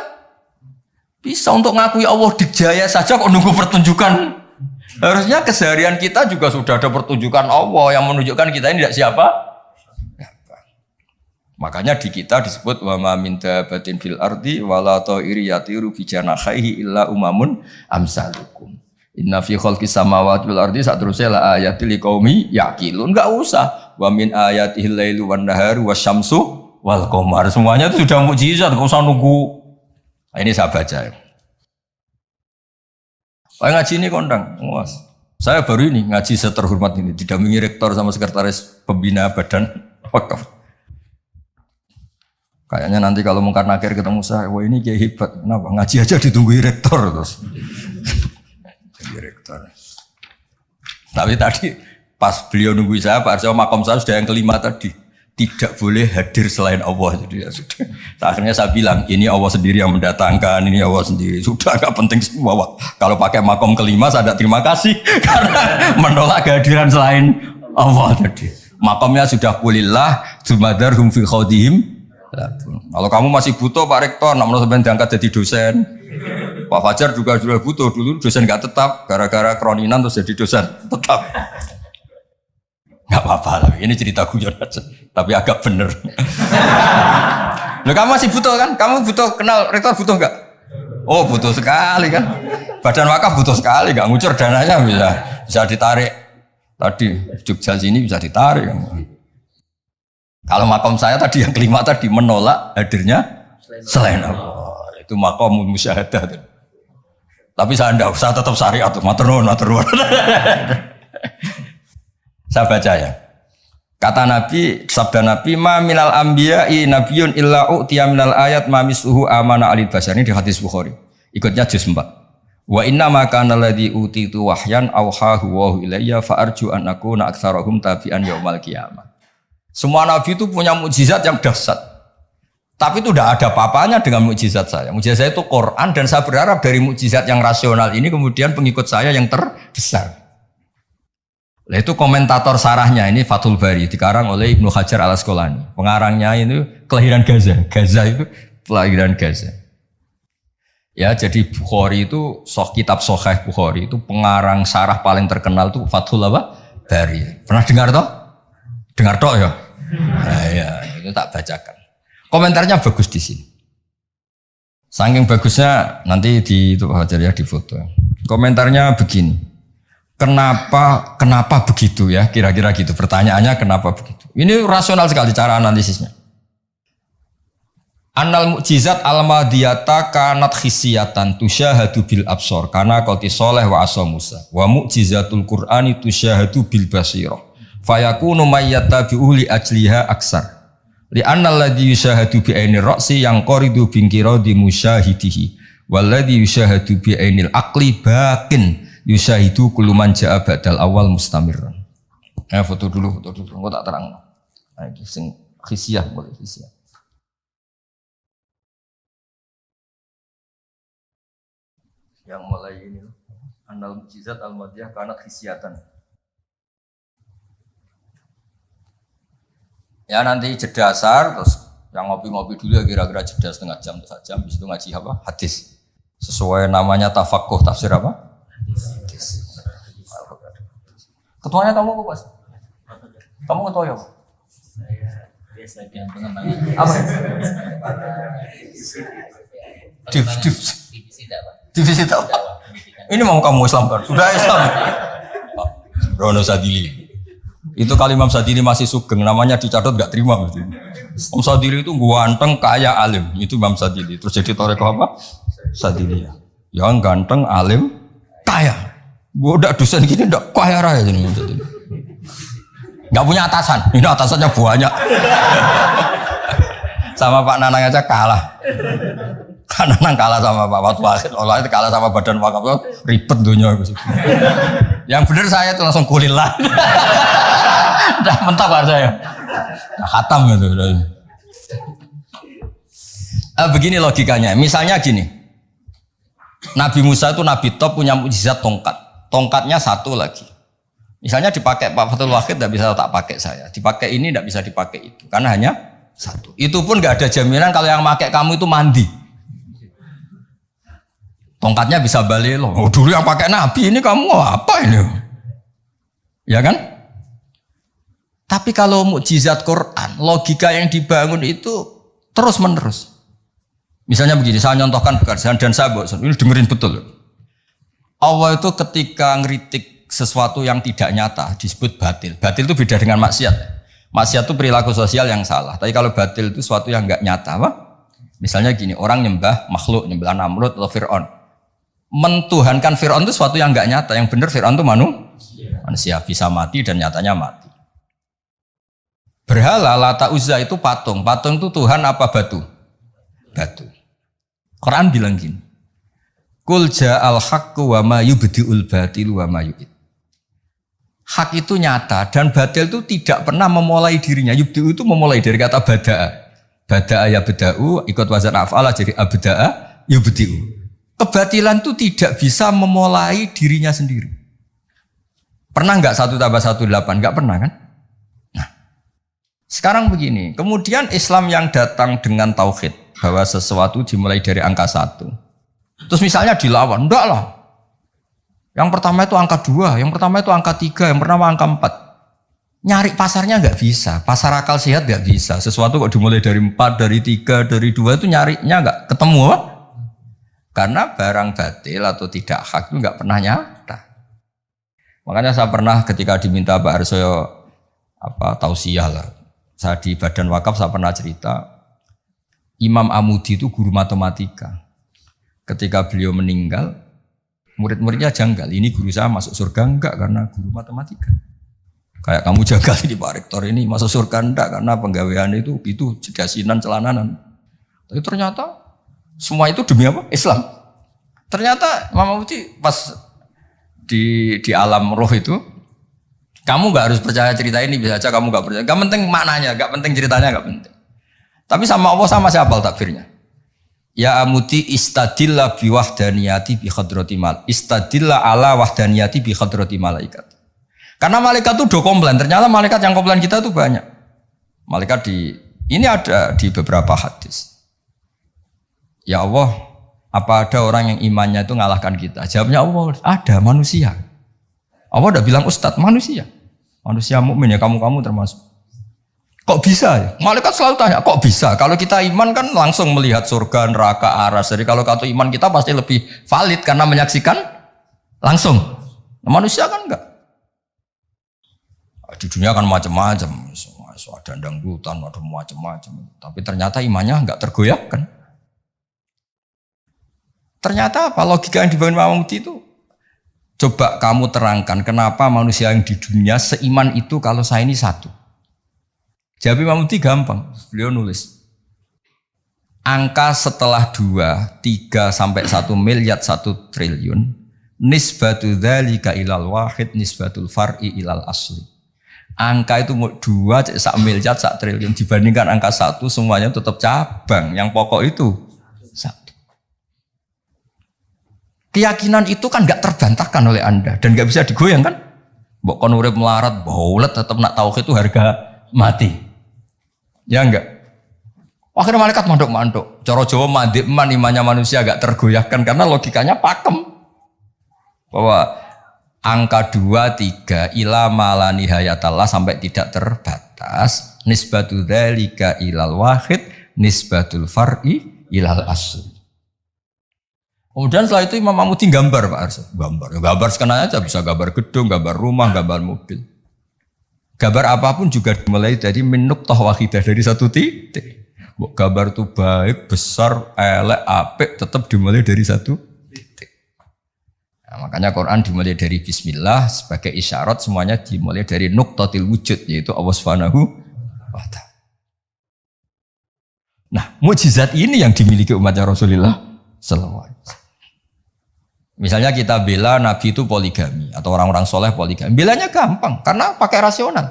bisa. Untuk ngakui Allah dijaya saja kok nunggu pertunjukan. Harusnya keseharian kita juga sudah ada pertunjukan Allah yang menunjukkan kita ini tidak siapa. Makanya di kita disebut wa ma min dabatin fil ardi wala ta'iri yatiru bi janahihi illa umamun amsalukum. Inna fi khalqis samawati wal ardi satrusnya la ayatil liqaumi yaqilun. Enggak usah. Wa min ayatihil lailu wan naharu wasyamsu wal qamar. Semuanya itu sudah mukjizat, enggak usah nunggu. Nah, ini saya baca. Pak ngaji ini kondang. Mas. Saya baru ini ngaji seterhormat ini didampingi rektor sama sekretaris pembina badan wakaf. Kayaknya nanti kalau Mungkar Nakir ketemu saya, wah ini kayak hebat. Kenapa? Ngaji aja ditunggu rektor terus. Jadi rektor. Tapi tadi pas beliau nunggu saya, Pak Arso makom saya sudah yang kelima tadi. Tidak boleh hadir selain Allah. Jadi ya sudah. Akhirnya saya bilang, ini Allah sendiri yang mendatangkan, ini Allah sendiri. Sudah agak penting semua. Kalau pakai makom kelima, saya tidak terima kasih. Karena menolak kehadiran selain Allah tadi. Makomnya sudah kulillah, jumadarhum fi khawdihim. Kalau kamu masih butuh Pak Rektor, nak menurut sampai diangkat jadi dosen. Pak Fajar juga sudah butuh, dulu dosen nggak tetap, gara-gara kroninan terus jadi dosen tetap. Nggak apa-apa, ini cerita guyon aja, tapi agak bener. Loh, kamu masih butuh kan? Kamu butuh kenal Rektor butuh nggak? Oh butuh sekali kan? Badan wakaf butuh sekali, nggak ngucur dananya bisa ditarik. Tadi Jogja sini bisa ditarik. Kalau makom saya tadi yang kelima tadi menolak hadirnya selain Allah. Itu makom musyahadah. Tapi saya tidak usah tetap syariat. Maturnuun. Saya baca ya. Kata Nabi, sabda Nabi, ma minal anbiya'i nabiyyun illa u'tiya minal ayat ma misluhu amana alil basar. Ini di hadis Bukhari. Ikutnya juz 4. Wa inna ma kana alladhi utitu wahyan awhahu wa ilayya fa arju an akuna aktsarahum tabi'an yaumal qiyamah. Semua nabi itu punya mukjizat yang dahsyat. Tapi itu tidak ada apa-apanya dengan mukjizat saya. Mukjizat saya itu Quran dan saya berharap dari mukjizat yang rasional ini kemudian pengikut saya yang terbesar. Nah, itu komentator sarahnya ini Fathul Bari dikarang oleh Ibnu Hajar Al Asqalani. Pengarangnya itu kelahiran Gaza. Gaza itu kelahiran Gaza. Ya, jadi Bukhari itu kitab Sahih Bukhari itu pengarang sarah paling terkenal itu Fathul Bari. Pernah dengar toh? Dengar toh ya? Nah, ya, itu tak bacakan. Komentarnya bagus di sini. Saking bagusnya nanti di itu Hajar ya di foto. Komentarnya begini. Kenapa begitu ya? Kira-kira gitu. Pertanyaannya kenapa begitu? Ini rasional sekali cara analisisnya. Annal mukjizat al-madiyata kanat khisiyatan tusyahadu bil absor karena qati sholeh wa asa Musa wa mukjizatul Qur'ani tusyahadu bil basirah fayakunu mayyatabi'u li ajliha aksar li annal ladzi yusyahadu bi ainir ra'si yang qaridu bin qiradi musyahidihi wal ladzi yusyahadu bi ainil aqli baqin yusyahidu kullu man ja'a ba'dal awal mustamirran. Foto dulu engko tak terang. Nah iki sing khisiyah boleh khisiyah. Yang mulai ini annal mukjizat al-madiyah karena khisiyatan. Ya nanti jeda asar terus yang ngopi-ngopi dulu ya kira-kira jeda setengah jam atau 1 jam habis itu ngaji apa? Hadis. Sesuai namanya tafaqquh tafsir apa? Hadis. Ketuanya kamu apa, Mas? Kamu ketua ya? Saya biasa gantengan Apa? Divisi dakwah. Ini mau kamu Islamkan? Sudah Islam. Rono Sadili. Itu kali Imam Sadili masih sugeng, namanya dicatat gak terima. Imam Sadili itu ganteng, kaya, alim. Itu Imam Sadili. Terus jadi toreko apa? Sadili. Yang ganteng, alim, kaya. Bodak dosen gini ndak kaya raya jadi Imam Sadili. Gak punya atasan. Ini atasannya banyak. Sama Pak Nanang aja kalah. Karena nang kalah sama Pak Fatul Wahid, Allah itu kalah sama badan wakaf ribet dunia. Yang benar saya itu langsung kulillah. Udah mentok kan saya. Udah khatam gitu. Begini logikanya. Misalnya gini. Nabi Musa itu nabi top punya mukjizat tongkat. Tongkatnya satu lagi. Misalnya dipakai Pak Fatul Wahid tidak bisa tak pakai saya. Dipakai ini tidak bisa dipakai itu. Karena hanya satu. Itu pun nggak ada jaminan kalau yang pakai kamu itu mandi. Tongkatnya bisa balik loh. Oh, dulu yang pakai Nabi ini kamu apa ini? Ya kan? Tapi kalau mukjizat Quran, logika yang dibangun itu terus menerus. Misalnya begini, saya nyontohkan pekerjaan dan saya bosan. Ini dengerin betul. Allah itu ketika ngeritik sesuatu yang tidak nyata disebut batil. Batil itu beda dengan maksiat. Maksiat itu perilaku sosial yang salah. Tapi kalau batil itu sesuatu yang nggak nyata, apa? Misalnya gini, orang nyembah makhluk, nyembah Namrud atau Fir'aun. Mentuhankan Fir'aun itu sesuatu yang enggak nyata. Yang benar Fir'aun itu manusia bisa mati dan nyatanya mati. Berhala Lata Uzza itu patung. Patung itu Tuhan apa batu? Batu. Quran bilang gini. Qul ja'al haqqu wa ma yubdi'ul batilu wa ma yu'id. Hak itu nyata dan batil itu tidak pernah memulai dirinya. Yubdi'u itu memulai dari kata bada'a. Bada'a ya beda'u ikut wazan af'ala jadi abda'a yubdi'u. Kebatilan itu tidak bisa memulai dirinya sendiri. Pernah nggak 1 tambah 1 8? Nggak pernah kan? Nah, sekarang begini. Kemudian Islam yang datang dengan tauhid bahwa sesuatu dimulai dari angka 1. Terus misalnya dilawan, enggak lah. Yang pertama itu angka 2, yang pertama itu angka 3, yang pertama angka 4. Nyari pasarnya nggak bisa. Pasar akal sehat nggak bisa. Sesuatu kok dimulai dari 4, dari 3, dari 2 itu nyarinya nggak ketemu apa? Karena barang batil atau tidak hak itu nggak pernah nyata. Makanya saya pernah ketika diminta Pak Harsoyo tausiah lah. Saya di Badan Wakaf saya pernah cerita Imam Amudi itu guru matematika. Ketika beliau meninggal, murid-muridnya janggal. Ini guru saya masuk surga enggak karena guru matematika. Kayak kamu janggal di Pak Rektor ini masuk surga enggak karena penggawaian itu jedasinan celananan. Tapi ternyata semua itu demi apa? Islam. Ternyata Imam Amudi pas di alam roh itu Kamu nggak harus percaya cerita ini, bisa aja kamu nggak percaya. Gak penting maknanya, gak penting ceritanya, gak penting. Tapi sama Allah sama siapa takbirnya? Ya amuti istadillah bi wahdaniyati bi khadrati mal. Istadillah ala wahdaniyati bi khadrati malaikat. Karena malaikat itu udah komplain. Ternyata malaikat yang komplain kita itu banyak. Malaikat ini ada di beberapa hadis. Ya Allah, apa ada orang yang imannya itu ngalahkan kita? Jawabnya Allah, ada manusia. Allah udah bilang ustadz, manusia mukmin ya, kamu termasuk. Kok bisa ya? Malaikat selalu tanya, kok bisa? Kalau kita iman kan langsung melihat surga, neraka, aras. Jadi kalau kartu iman kita pasti lebih valid karena menyaksikan langsung. Nah, manusia kan enggak. Di dunia kan macam-macam, ada dangdutan, ada macam-macam. Tapi ternyata imannya enggak tergoyahkan. Ternyata apa? Logika yang dibangun Imam Mudi itu. Coba kamu terangkan kenapa manusia yang di dunia seiman itu kalau saya ini satu. Jawab Imam Mudi gampang, beliau nulis. Angka setelah 2, 3 sampai 1 miliar 1 triliun, nisbatu dzalika ilal wahid nisbatul far'i ilal asli. Angka itu 2, 1 miliar 1 triliun dibandingkan angka 1 semuanya tetap cabang, yang pokok itu 1. Keyakinan itu kan gak terbantahkan oleh Anda dan gak bisa digoyang kan? Mbok kon urip melarat, baulet tetap nak tauhid itu harga mati. Ya enggak. Akhirnya malaikat manduk-manduk. Cara Jawa mandek man imannya manusia agak tergoyahkan karena logikanya pakem. Bahwa angka 2, 3 ila mala nihayatallah sampai tidak terbatas. Nisbatu dzalika ilal wahid nisbatul far'i ilal asli. Kemudian setelah itu Imam Mudi gambar Pak Arso. Gambar sekenanya aja bisa gambar gedung, gambar rumah, gambar mobil. Gambar apapun juga dimulai dari minuk toh wahidah dari satu titik. Gambar itu baik, besar, elek, apik tetap dimulai dari satu titik. Nah, makanya Quran dimulai dari Bismillah sebagai isyarat semuanya dimulai dari nuqtatil wujud yaitu Allah Subhanahu wa ta'ala. Nah, mukjizat ini yang dimiliki umatnya Rasulullah sallallahu alaihi wasallam. Misalnya kita bela Nabi itu poligami atau orang-orang soleh poligami. Belanya gampang karena pakai rasional.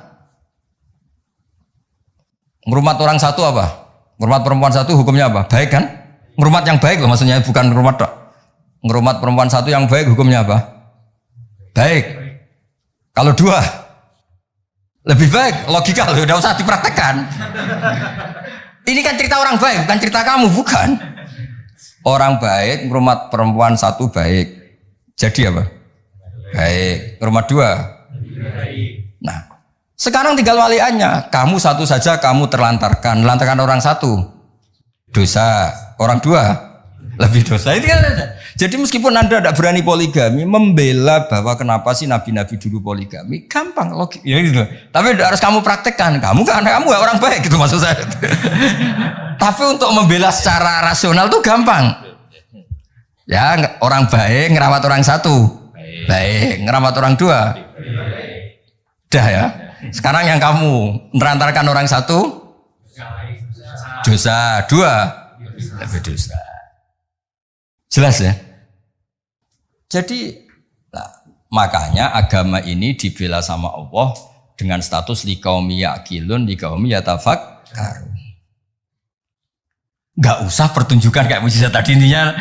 Ngerumat orang satu apa? Ngerumat perempuan satu hukumnya apa? Baik kan? Ngerumat yang baik loh maksudnya bukan ngerumat tok. Ngerumat perempuan satu yang baik hukumnya apa? Baik. Kalau 2 lebih baik, logika loh, udah usah dipraktekkan. Ini kan cerita orang baik, bukan cerita kamu, bukan. Orang baik, ngerumat perempuan satu baik. Jadi apa? Baik. Ngerumat 2? Nah, sekarang tinggal waliannya. Kamu satu saja kamu terlantarkan. Lantarkan orang satu. Dosa. Orang 2? Lebih dosa. Itu kan. Jadi meskipun Anda tidak berani poligami, membela bahwa kenapa sih nabi-nabi dulu poligami, gampang. Logik. Ya gitu. Tapi tidak harus kamu praktekkan. Kamu orang baik gitu maksud saya. Tapi untuk membela secara rasional tuh gampang. Ya, orang baik ngerawat orang satu. Baik, ngerawat orang 2. Dah ya. Sekarang yang kamu menerantarkan orang satu dosa, 2 lebih dosa. Jelas ya? Jadi makanya agama ini dibela sama Allah dengan status liqaumi yaqilun liqaumi yatafakkarun. Gak usah pertunjukan kayak mujizat tadi, intinya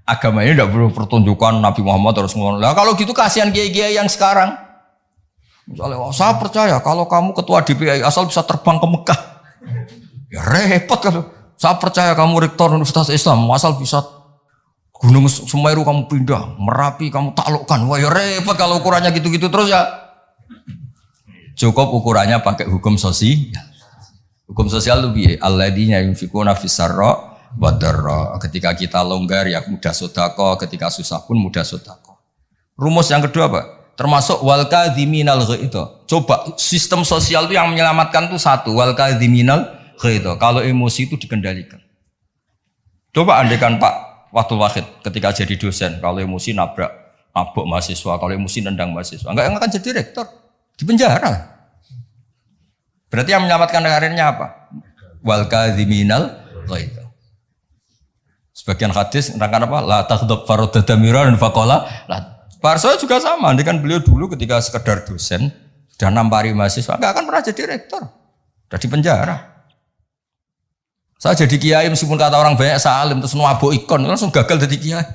agama ini tidak perlu pertunjukan Nabi Muhammad terus ngomong. Lah kalau gitu kasihan kiai-kiai yang sekarang. Misalnya, saya percaya kalau kamu ketua DPI asal bisa terbang ke Mekah. Ya repot kalau. Saya percaya kamu rektor Universitas Islam asal bisa Gunung Semeru kamu pindah, Merapi kamu taklukkan. Wah ya repot kalau ukurannya gitu-gitu terus ya. Cukup ukurannya pakai hukum sosial. Hukum sosial itu biye alladzina yunfikuna fis-sarra wa dharra. Ketika kita longgar ya mudah sedekah, ketika susah pun mudah sedekah. Rumus yang kedua apa? Termasuk wal kadhiminal ghaidha. Coba sistem sosial itu yang menyelamatkan itu satu, wal kadhiminal ghaidha. Kalau emosi itu dikendalikan. Coba andaikan Pak Waktu Wahid ketika jadi dosen, kalau emosi nabrak mahasiswa, kalau emosi nendang mahasiswa, enggak akan jadi rektor, di penjara. Berarti yang menyelamatkan karirnya apa? Wal kadhiminal ghaidha. Sebagian hadis menerangkan apa? La taghdab faradada miran faqala. Lah, Pak Arso juga sama. Nanti kan beliau dulu ketika sekedar dosen, Sudah nampari mahasiswa, nggak akan pernah jadi rektor. Sudah di penjara. Saya jadi kiai meskipun kata orang banyak salim terus nuabo ikon langsung gagal jadi kiai.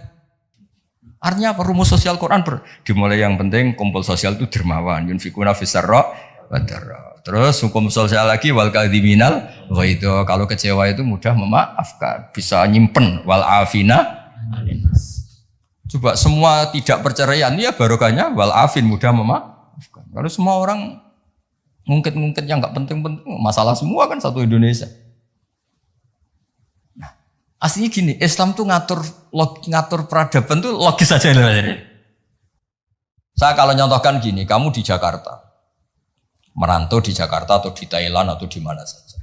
Artinya apa? Rumus sosial Quran dimulai yang penting kumpul sosial itu dermawan, yunfikuna fisarra wa darra. Terus hukum sosial lagi wal kadhiminal ghaidha. Kalau kecewa itu mudah memaafkan, bisa nyimpen wal afina. Coba semua tidak perceraian ya barokahnya wal afin mudah memaafkan. Kalau semua orang ngungkit-ngungkit yang enggak penting-penting, masalah semua kan satu Indonesia. Aslinya gini, Islam tuh ngatur peradaban tuh logis aja. Saya kalau nyontohkan gini, kamu di Jakarta, merantau di Jakarta atau di Thailand atau di mana saja,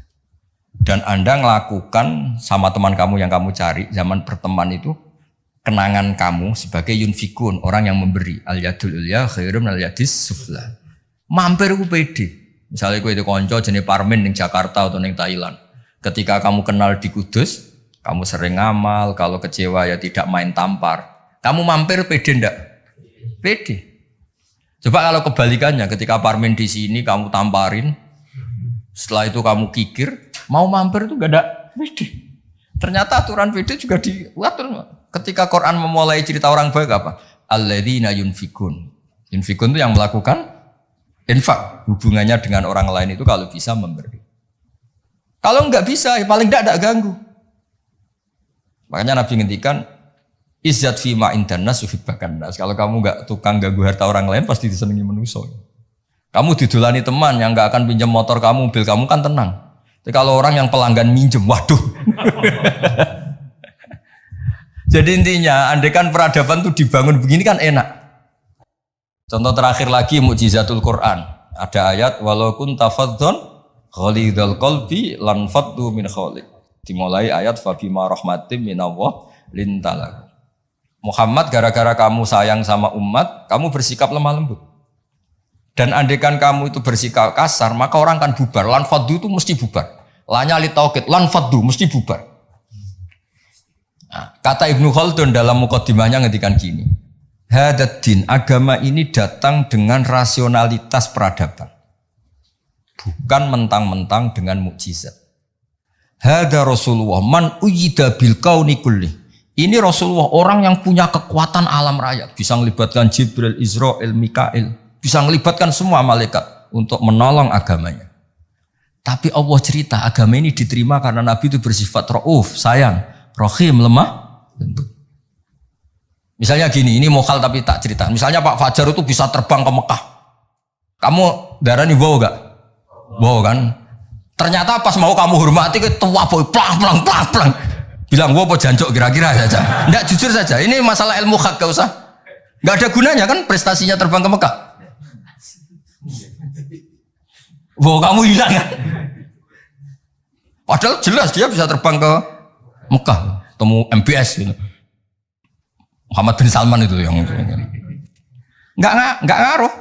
dan Anda melakukan sama teman kamu yang kamu cari zaman berteman itu, kenangan kamu sebagai yunfikun, orang yang memberi, al yadul ulya khairum al yadis sufla. Mampir ku pede. Misalnya ku itu konco jenis Parmin di Jakarta atau di Thailand. Ketika kamu kenal di Kudus, kamu sering ngamal, kalau kecewa ya tidak main tampar. Kamu mampir pede ndak? Pede. Coba kalau kebalikannya, ketika Parmin di sini kamu tamparin, setelah itu kamu kikir, mau mampir itu gak ada pede. Ternyata aturan pede juga diatur. Ketika Quran memulai cerita orang baik apa? Alladzina yunfikun. Yunfikun itu yang melakukan infak. Hubungannya dengan orang lain itu kalau bisa memberi. Kalau nggak bisa, ya paling tidak ganggu. Makanya Nabi ngendikan izzat fima indanas suhibbakan nas. Kalau kamu nggak tukang ganggu harta orang lain pasti disenangi manusia. Kamu didulani teman yang nggak akan pinjam motor kamu, mobil kamu kan tenang. Tapi kalau orang yang pelanggan minjem, waduh. Jadi intinya, andaikan peradaban itu dibangun begini kan enak. Contoh terakhir lagi mukjizatul Quran. Ada ayat walau kunta fadhdhan ghalidhal qalbi lan faddu min khawlik. Dimulai ayat fabima rahmatim minallah lintalah. Muhammad gara-gara kamu sayang sama umat, kamu bersikap lemah lembut. Dan andaikan kamu itu bersikap kasar, maka orang akan bubar. Lan faddu itu mesti bubar. Lanya li taukid, lan faddu mesti bubar. Nah, kata Ibnu Khaldun dalam muqaddimahnya ngendikan gini. Hadaddin, agama ini datang dengan rasionalitas peradaban. Bukan mentang-mentang dengan mukjizat. Hada Rasulullah man uyyida bil kauni kulli. Ini Rasulullah orang yang punya kekuatan alam raya, bisa melibatkan Jibril, Israel, Mikail, bisa melibatkan semua malaikat untuk menolong agamanya. Tapi Allah cerita agama ini diterima karena Nabi itu bersifat rauf, sayang, rahim, lemah lembut. Misalnya gini, ini mokal tapi tak cerita. Misalnya Pak Fajar itu bisa terbang ke Mekah. Kamu darah nih wow gak? Wow kan? Ternyata pas mau kamu hormati ke tua boy plang. Bilang wow apa jancok kira-kira saja. Enggak, jujur saja. Ini masalah ilmu hak, gak usah. Enggak ada gunanya kan prestasinya terbang ke Mekah. Wow kamu hilang kan? Padahal jelas dia bisa terbang ke Mekah, temu MBS gitu. Muhammad bin Salman itu yang enggak ngaruh.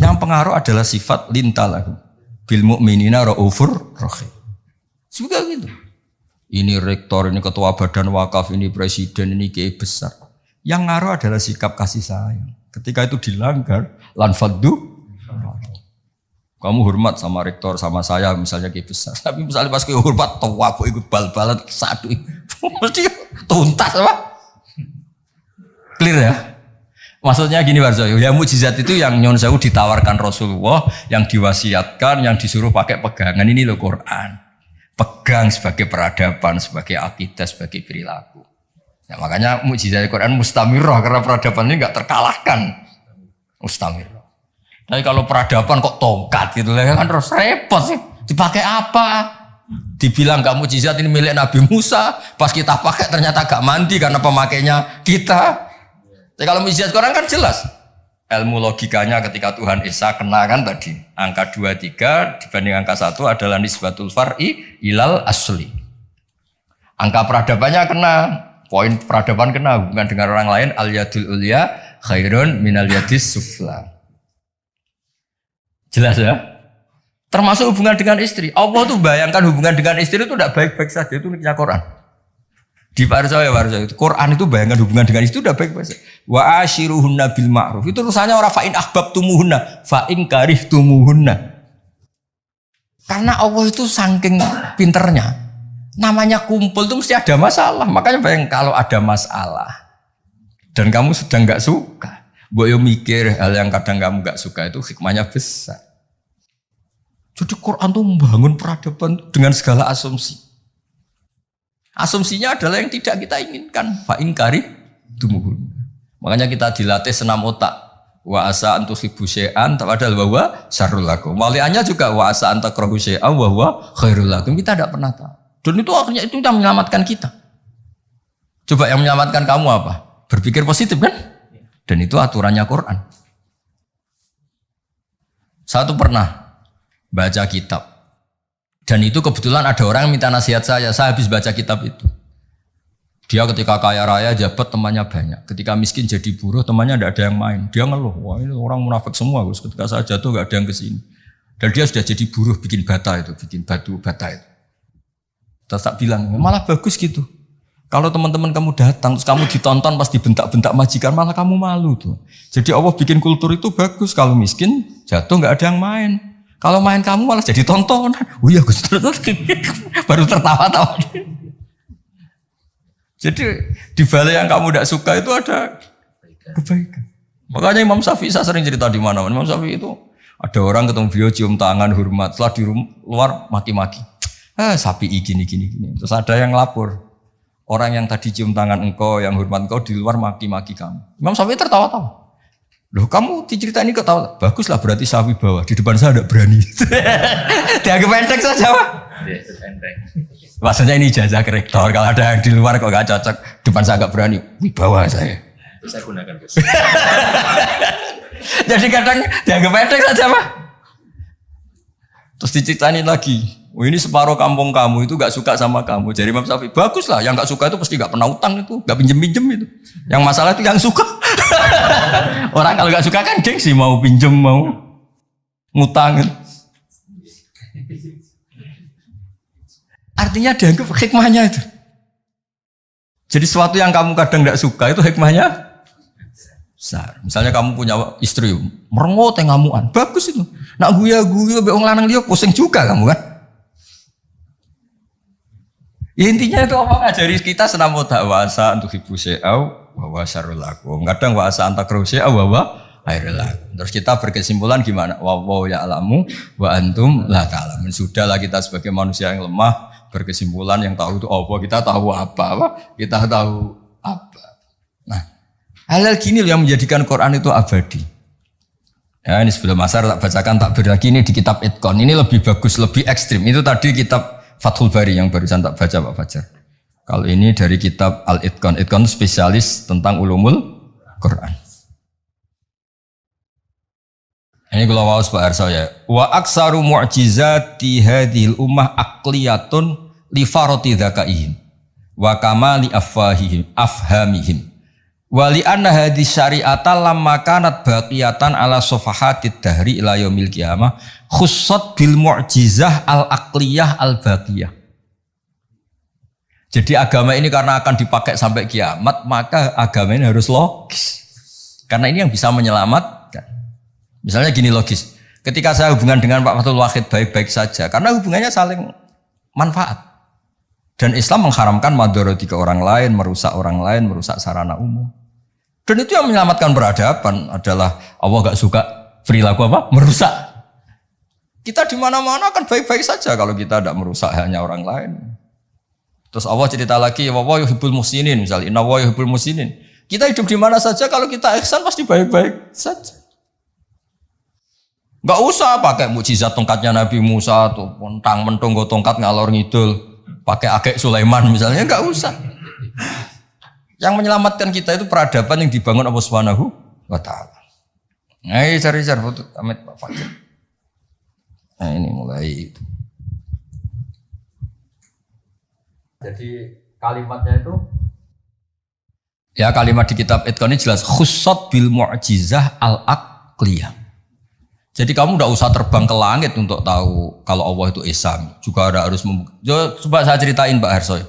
Yang pengaruh adalah sifat lintalah. Bil mu'minina raufur rahim. Juga gitu. Ini rektor, ini ketua badan wakaf, ini presiden, ini kiai besar. Yang ngaruh adalah sikap kasih sayang. Ketika itu dilanggar, lan faddu. Kamu hormat sama rektor, sama saya, misalnya kiai besar. Tapi misalnya pas kiai hormat, tua aku ikut bal-balan satu, mesti tuntas apa? Clear ya? Maksudnya gini Warzo, ya mukjizat itu yang Nyon Sewu ditawarkan Rasulullah, yang diwasiatkan, yang disuruh pakai pegangan ini loh Quran. Pegang sebagai peradaban, sebagai akidah, sebagai perilaku. Ya, makanya mukjizat Quran mustamirah karena peradaban ini nggak terkalahkan. Mustamirah. Tapi kalau peradaban kok tongkat gitu kan terus repot sih. Dipakai apa? Dibilang nggak mukjizat ini milik Nabi Musa, pas kita pakai ternyata gak mandi karena pemakainya kita. Jadi kalau mukjizat Quran kan jelas. Ilmu logikanya ketika Tuhan Esa kena kan tadi. Angka 23 dibanding angka 1 adalah nisbatul far'i ilal asli. Angka peradabannya kena. Poin peradaban kena hubungan dengan orang lain. Al yadul ulya khairun minal yadis sufla. Jelas ya? Termasuk hubungan dengan istri. Allah tuh bayangkan hubungan dengan istri itu tidak baik-baik saja. Itu niknya Quran. Di Parsa itu Quran itu bayangkan hubungan dengan istri itu udah baik bahasa. Wa ashiruhunna bil ma'ruf. Itu urusannya orang fa'in ahbabtumuhunna, fa'in karihtumuhunna. Karena Allah itu saking pinternya. Namanya kumpul itu mesti ada masalah. Makanya bayang kalau ada masalah dan kamu sedang nggak suka, boyo mikir hal yang kadang kamu nggak suka itu hikmahnya besar. Jadi Quran itu membangun peradaban dengan segala asumsi. Asumsinya adalah yang tidak kita inginkan. Fa'in karihtumuhunna. Makanya kita dilatih senam otak. Wa asa antu hibbu syai'an padahal bahwa syarrul lakum. Waliannya juga wa asa anta krahu syai'an wa huwa khairul lakum. Kita tidak pernah tahu. Dan itu akhirnya itu yang menyelamatkan kita. Coba yang menyelamatkan kamu apa? Berpikir positif kan? Dan itu aturannya Quran. Saya tuh pernah baca kitab. Dan itu kebetulan ada orang yang minta nasihat saya habis baca kitab itu. Dia ketika kaya raya jabat temannya banyak. Ketika miskin jadi buruh temannya tidak ada yang main. Dia ngeluh, wah ini orang munafik semua. Ketika saya jatuh gak ada yang kesini. Dan dia sudah jadi buruh bikin bata itu, bikin batu bata itu. Terus tak bilang, malah bagus gitu. Kalau teman-teman kamu datang, terus kamu ditonton pas dibentak-bentak majikan, malah kamu malu tuh. Jadi Allah bikin kultur itu bagus. Kalau miskin jatuh gak ada yang main. Kalau main kamu malah jadi tontonan. Oh iya Gus, baru tertawa-tawa. Jadi di balik yang kamu tidak suka itu ada kebaikan. Makanya Imam Syafi'i saya sering cerita di mana-mana. Imam Syafi'i itu ada orang ketemu beliau cium tangan hormat, setelah di luar maki-maki. Syafi'i gini. Terus ada yang lapor. Orang yang tadi cium tangan engkau, yang hormat engkau di luar maki-maki kamu. Imam Syafi'i tertawa-tawa. Loh kamu diceritain ini ketawa, baguslah berarti sawi bawah, di depan saya tidak berani. Dianggap pendek saja Pak. Maksudnya ini ijazah ke rektor, kalau ada yang di luar kok gak cocok, depan saya gak berani, wibawa saya. Itu saya gunakan Gus. Jadi kadang dianggap pendek saja Pak. Terus diceritain lagi, oh ini separuh kampung kamu itu gak suka sama kamu. Jadi Imam Syafi'i, baguslah yang gak suka itu pasti gak pernah utang itu, gak pinjem-pinjem itu. Yang masalah itu yang suka. Orang kalau gak suka kan gengsi mau pinjem mau ngutang. Artinya dianggap hikmahnya itu. Jadi sesuatu yang kamu kadang gak suka itu hikmahnya besar. Misalnya kamu punya istri merengut yang ngamuan, bagus itu. Nak guya-guya be wong lanang liya pusing juga kamu kan. Ya, intinya itu apa ngajari kita senam dakwasa untuk ibu syai'au wa syarrul lakum. Kadang wa asa anta krahu syai'au wa khairul lakum. Terus kita berkesimpulan gimana? Wa ya'lamu wa antum la ta'lamun. Sudahlah kita sebagai manusia yang lemah berkesimpulan yang tahu itu apa, kita tahu apa? Kita tahu apa. Nah, hal-hal gini yang menjadikan Quran itu abadi. Ya, ini sebelum asar tak bacakan tak berlagi ini di kitab Itqan. Ini lebih bagus, lebih ekstrim. Itu tadi kitab Fathul Bari yang barusan tak baca Pak Fajar. Kalau ini dari kitab Al-Itqan. Itqan spesialis tentang ulumul Quran. Ini kalau mau Pak Arso ya. Wa aksaru mu'jizati hadhil ummah aqliyatun li farati dzakaihim wa kamali afhamihim. Wa li anna hadhihi syari'ata lamma kanat baqiyatan ala safahatid dahri ila yaumil qiyamah khussat bil mu'jizah al-aqliyah al-baqiyah. Jadi agama ini karena akan dipakai sampai kiamat, maka agama ini harus logis. Karena ini yang bisa menyelamatkan. Misalnya gini logis. Ketika saya hubungan dengan Pak Fathul Wahid baik-baik saja, karena hubungannya saling manfaat. Dan Islam mengharamkan madharati ke orang lain, merusak orang lain, merusak sarana umum. Dan itu yang menyelamatkan peradaban adalah Allah gak suka perilaku apa? Merusak. Kita di mana-mana kan baik-baik saja kalau kita tidak merusak hanya orang lain. Terus Allah cerita lagi, wa yuhibbul muhsinin misalnya, inna wa yuhibbul muhsinin. Kita hidup di mana saja kalau kita ihsan pasti baik-baik saja. Gak usah pakai mukjizat tongkatnya Nabi Musa tuh, mentang mentong tongkat ngalor ngidul, pakai akek Sulaiman misalnya, gak usah. Yang menyelamatkan kita itu peradaban yang dibangun Allah Subhanahu wa Ta'ala. Nah, cari-cari foto Amit Pak Fajar. Nah, ini mulai itu. Jadi kalimatnya itu ya kalimat di kitab Itqan ini jelas khussat bil mu'jizah al-aqliyah. Jadi kamu tidak usah terbang ke langit untuk tahu kalau Allah itu esa. Juga ada harus coba saya ceritain Pak Harsoy.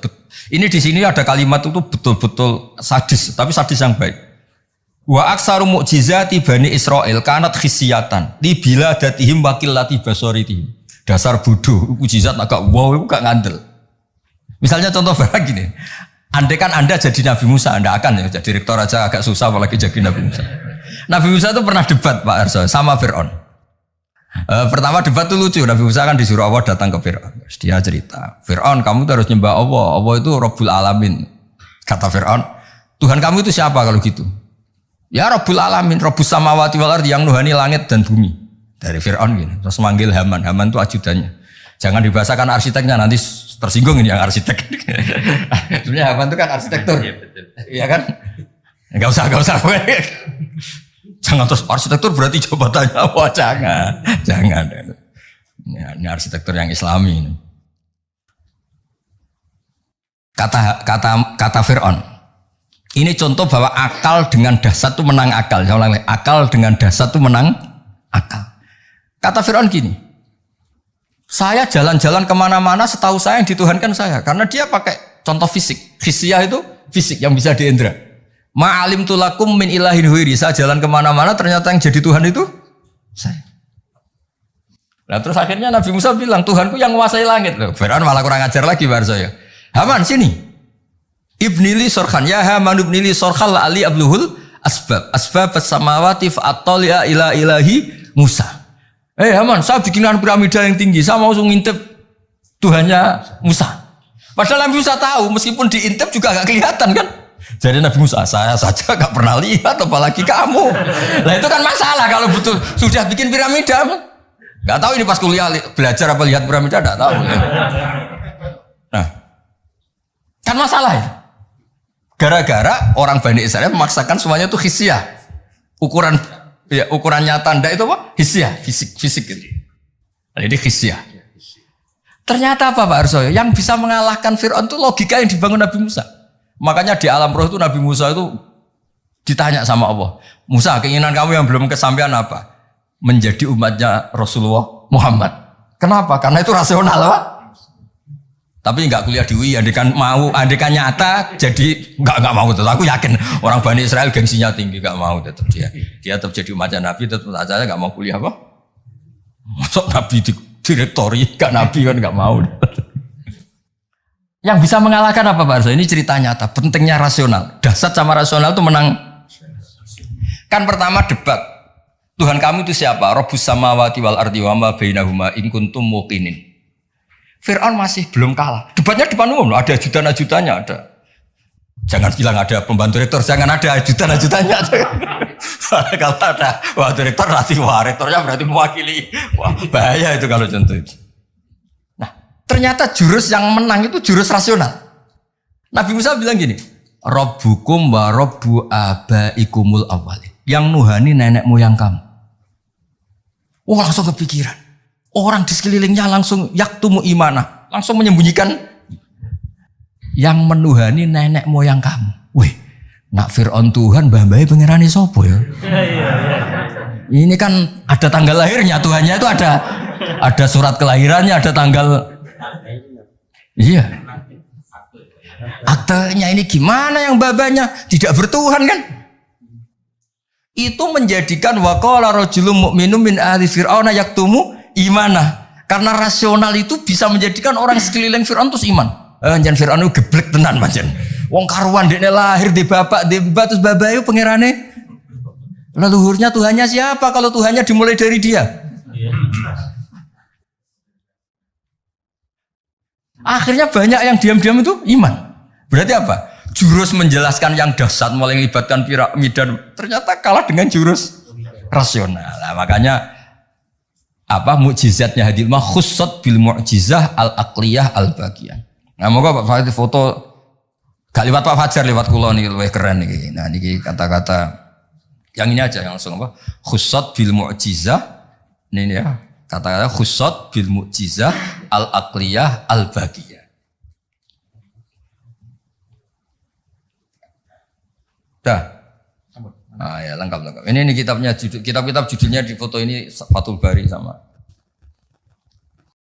Ini di sini ada kalimat itu betul-betul sadis, tapi sadis yang baik. Wa aksaru mu'jizati bani Israel kanat khisyatan li biladatihim wa qillati basaritihim. Dasar bodoh, mukjizat agak wow, itu gak ngandel. Misalnya contoh barang gini. Andai kan Anda jadi Nabi Musa, Anda akan ya jadi rektor aja agak susah apalagi jadi Nabi Musa. Nabi Musa itu pernah debat Pak Harsoy sama Fir'aun. Pertama debat itu lucu, Nabi Musa kan disuruh Allah datang ke Fir'aun. Dia cerita, Fir'aun kamu tuh harus nyembah Allah, Allah itu Rabbul Alamin. Kata Fir'aun, Tuhan kamu itu siapa kalau gitu? Ya Rabbul Alamin, Rabbus Samawati wal Ardi, yang nuhani langit dan bumi. Dari Fir'aun gini, terus manggil Haman, Haman itu ajudannya. Jangan dibahasakan arsiteknya, nanti tersinggung ini yang arsitek. Sebenarnya Haman itu kan arsitektur. Iya kan? Enggak usah. Jangan terus arsitektur berarti jabatannya apa? Jangan. Ya, ini arsitektur yang Islami. Kata Fir'aun. Ini contoh bahwa akal dengan dasar itu menang akal. Saya ulang lagi, akal dengan dasar itu menang akal. Kata Fir'aun gini. Saya jalan-jalan kemana-mana setahu saya yang dituhankan saya. Karena dia pakai contoh fisik. Khisyah itu fisik yang bisa diindra. Ma'alim tulakum min ilahin huiri. Saya jalan kemana-mana ternyata yang jadi Tuhan itu saya. Nah terus akhirnya Nabi Musa bilang Tuhanku yang menguasai langit. Loh, Fir'aun malah kurang ajar lagi bar saya. Haman sini. Ibnili sorkhan. Ya Haman ibnili sorkhan la'ali abluhul asbab. Asbab as-samawati fa'attali'a ila ilahi Musa. Haman saya bikinkan piramida yang tinggi. Saya mau ngintip Tuhannya Musa. Padahal Nabi Musa tahu meskipun diintip juga gak kelihatan kan. Jadi Nabi Musa, saya saja gak pernah lihat, apalagi kamu. Nah itu kan masalah kalau betul sudah bikin piramida. Gak tahu ini pas kuliah belajar apa lihat piramida, gak tahu. Nah, kan masalah ya. Gara-gara orang Bani Israel memaksakan semuanya itu khisyah. Ukurannya tanda itu apa? Khisyah, fisik gitu. Nah, ini khisyah. Ternyata apa Pak Arsoyo? Yang bisa mengalahkan Fir'aun itu logika yang dibangun Nabi Musa. Makanya di alam roh itu Nabi Musa itu ditanya sama Allah, Musa keinginan kamu yang belum kesampaian apa? Menjadi umatnya Rasulullah Muhammad. Kenapa? Karena itu rasional Pak. Tapi nggak kuliah di UI, andekan nyata jadi nggak mau tetap. Aku yakin orang Bani Israel gengsinya tinggi, nggak mau tetap dia tetap jadi umatnya Nabi, tetap aja nggak mau kuliah apa? Masuk Nabi direktori, nggak Nabi kan nggak mau. Yang bisa mengalahkan apa Pak Arso? Ini cerita nyata, pentingnya rasional. Dasar sama rasional itu menang. Kan pertama debat. Tuhan kamu itu siapa? Rabbus samawati wal ardi wa ma bainahuma in kuntum muqinin. Fir'aun masih belum kalah. Debatnya depan umum, ada ajudan-ajudannya ada. Jangan bilang ada pembantu rektor, jangan ada ajudan-ajudannya. Kalau ada wah rektor nanti rektornya berarti mewakili. Wah, bahaya itu kalau contoh itu. Ternyata jurus yang menang itu jurus rasional. Nabi Musa bilang gini, Rabbukum wa rabbu abaikumul awwalin. Yang nuhani nenek moyang kamu. Wah langsung kepikiran. Orang di sekelilingnya langsung yaktumu imanah. Langsung menyembunyikan. Yang menuhani nenek moyang kamu. Wih, nak Fir'aun Tuhan, mbah-mbahnya pengerani sopo ya. Ini kan ada tanggal lahirnya, Tuhannya itu ada surat kelahirannya, ada tanggal. Iya. Aktenya ini gimana yang babanya tidak bertuhan kan? Itu menjadikan waqala rajulun mu'minun min ahli fir'auna yaktumu imanah. Karena rasional itu bisa menjadikan orang sekeliling Fir'aun terus iman. Jangan Fir'aun itu geblek tenan pancen. Wong karuan dekne lahir di bapak di mbak terus babae pangerane. Leluhurnya Tuhannya siapa kalau Tuhannya dimulai dari dia? Akhirnya banyak yang diam-diam itu iman. Berarti apa? Jurus menjelaskan yang dahsyat mulai melibatkan piramida ternyata kalah dengan jurus rasional. Nah, makanya apa mukjizatnya hadil mah khussat bil mu'jizah al aqliyah al bagiyah. Nah, moga Pak Farid foto gak lewat Pak Fajar, lewat kula niki luwih keren niki. Nah, niki kata-kata yang ini aja yang langsung apa? Khussat bil mu'jizah. Ini ya. Kata-kata khussat bil mu'jizah al aqliyah al bagiyah. Dah. Ah ya lengkap. Ini kitabnya kitab-kitab judulnya di foto ini Fathul Bari sama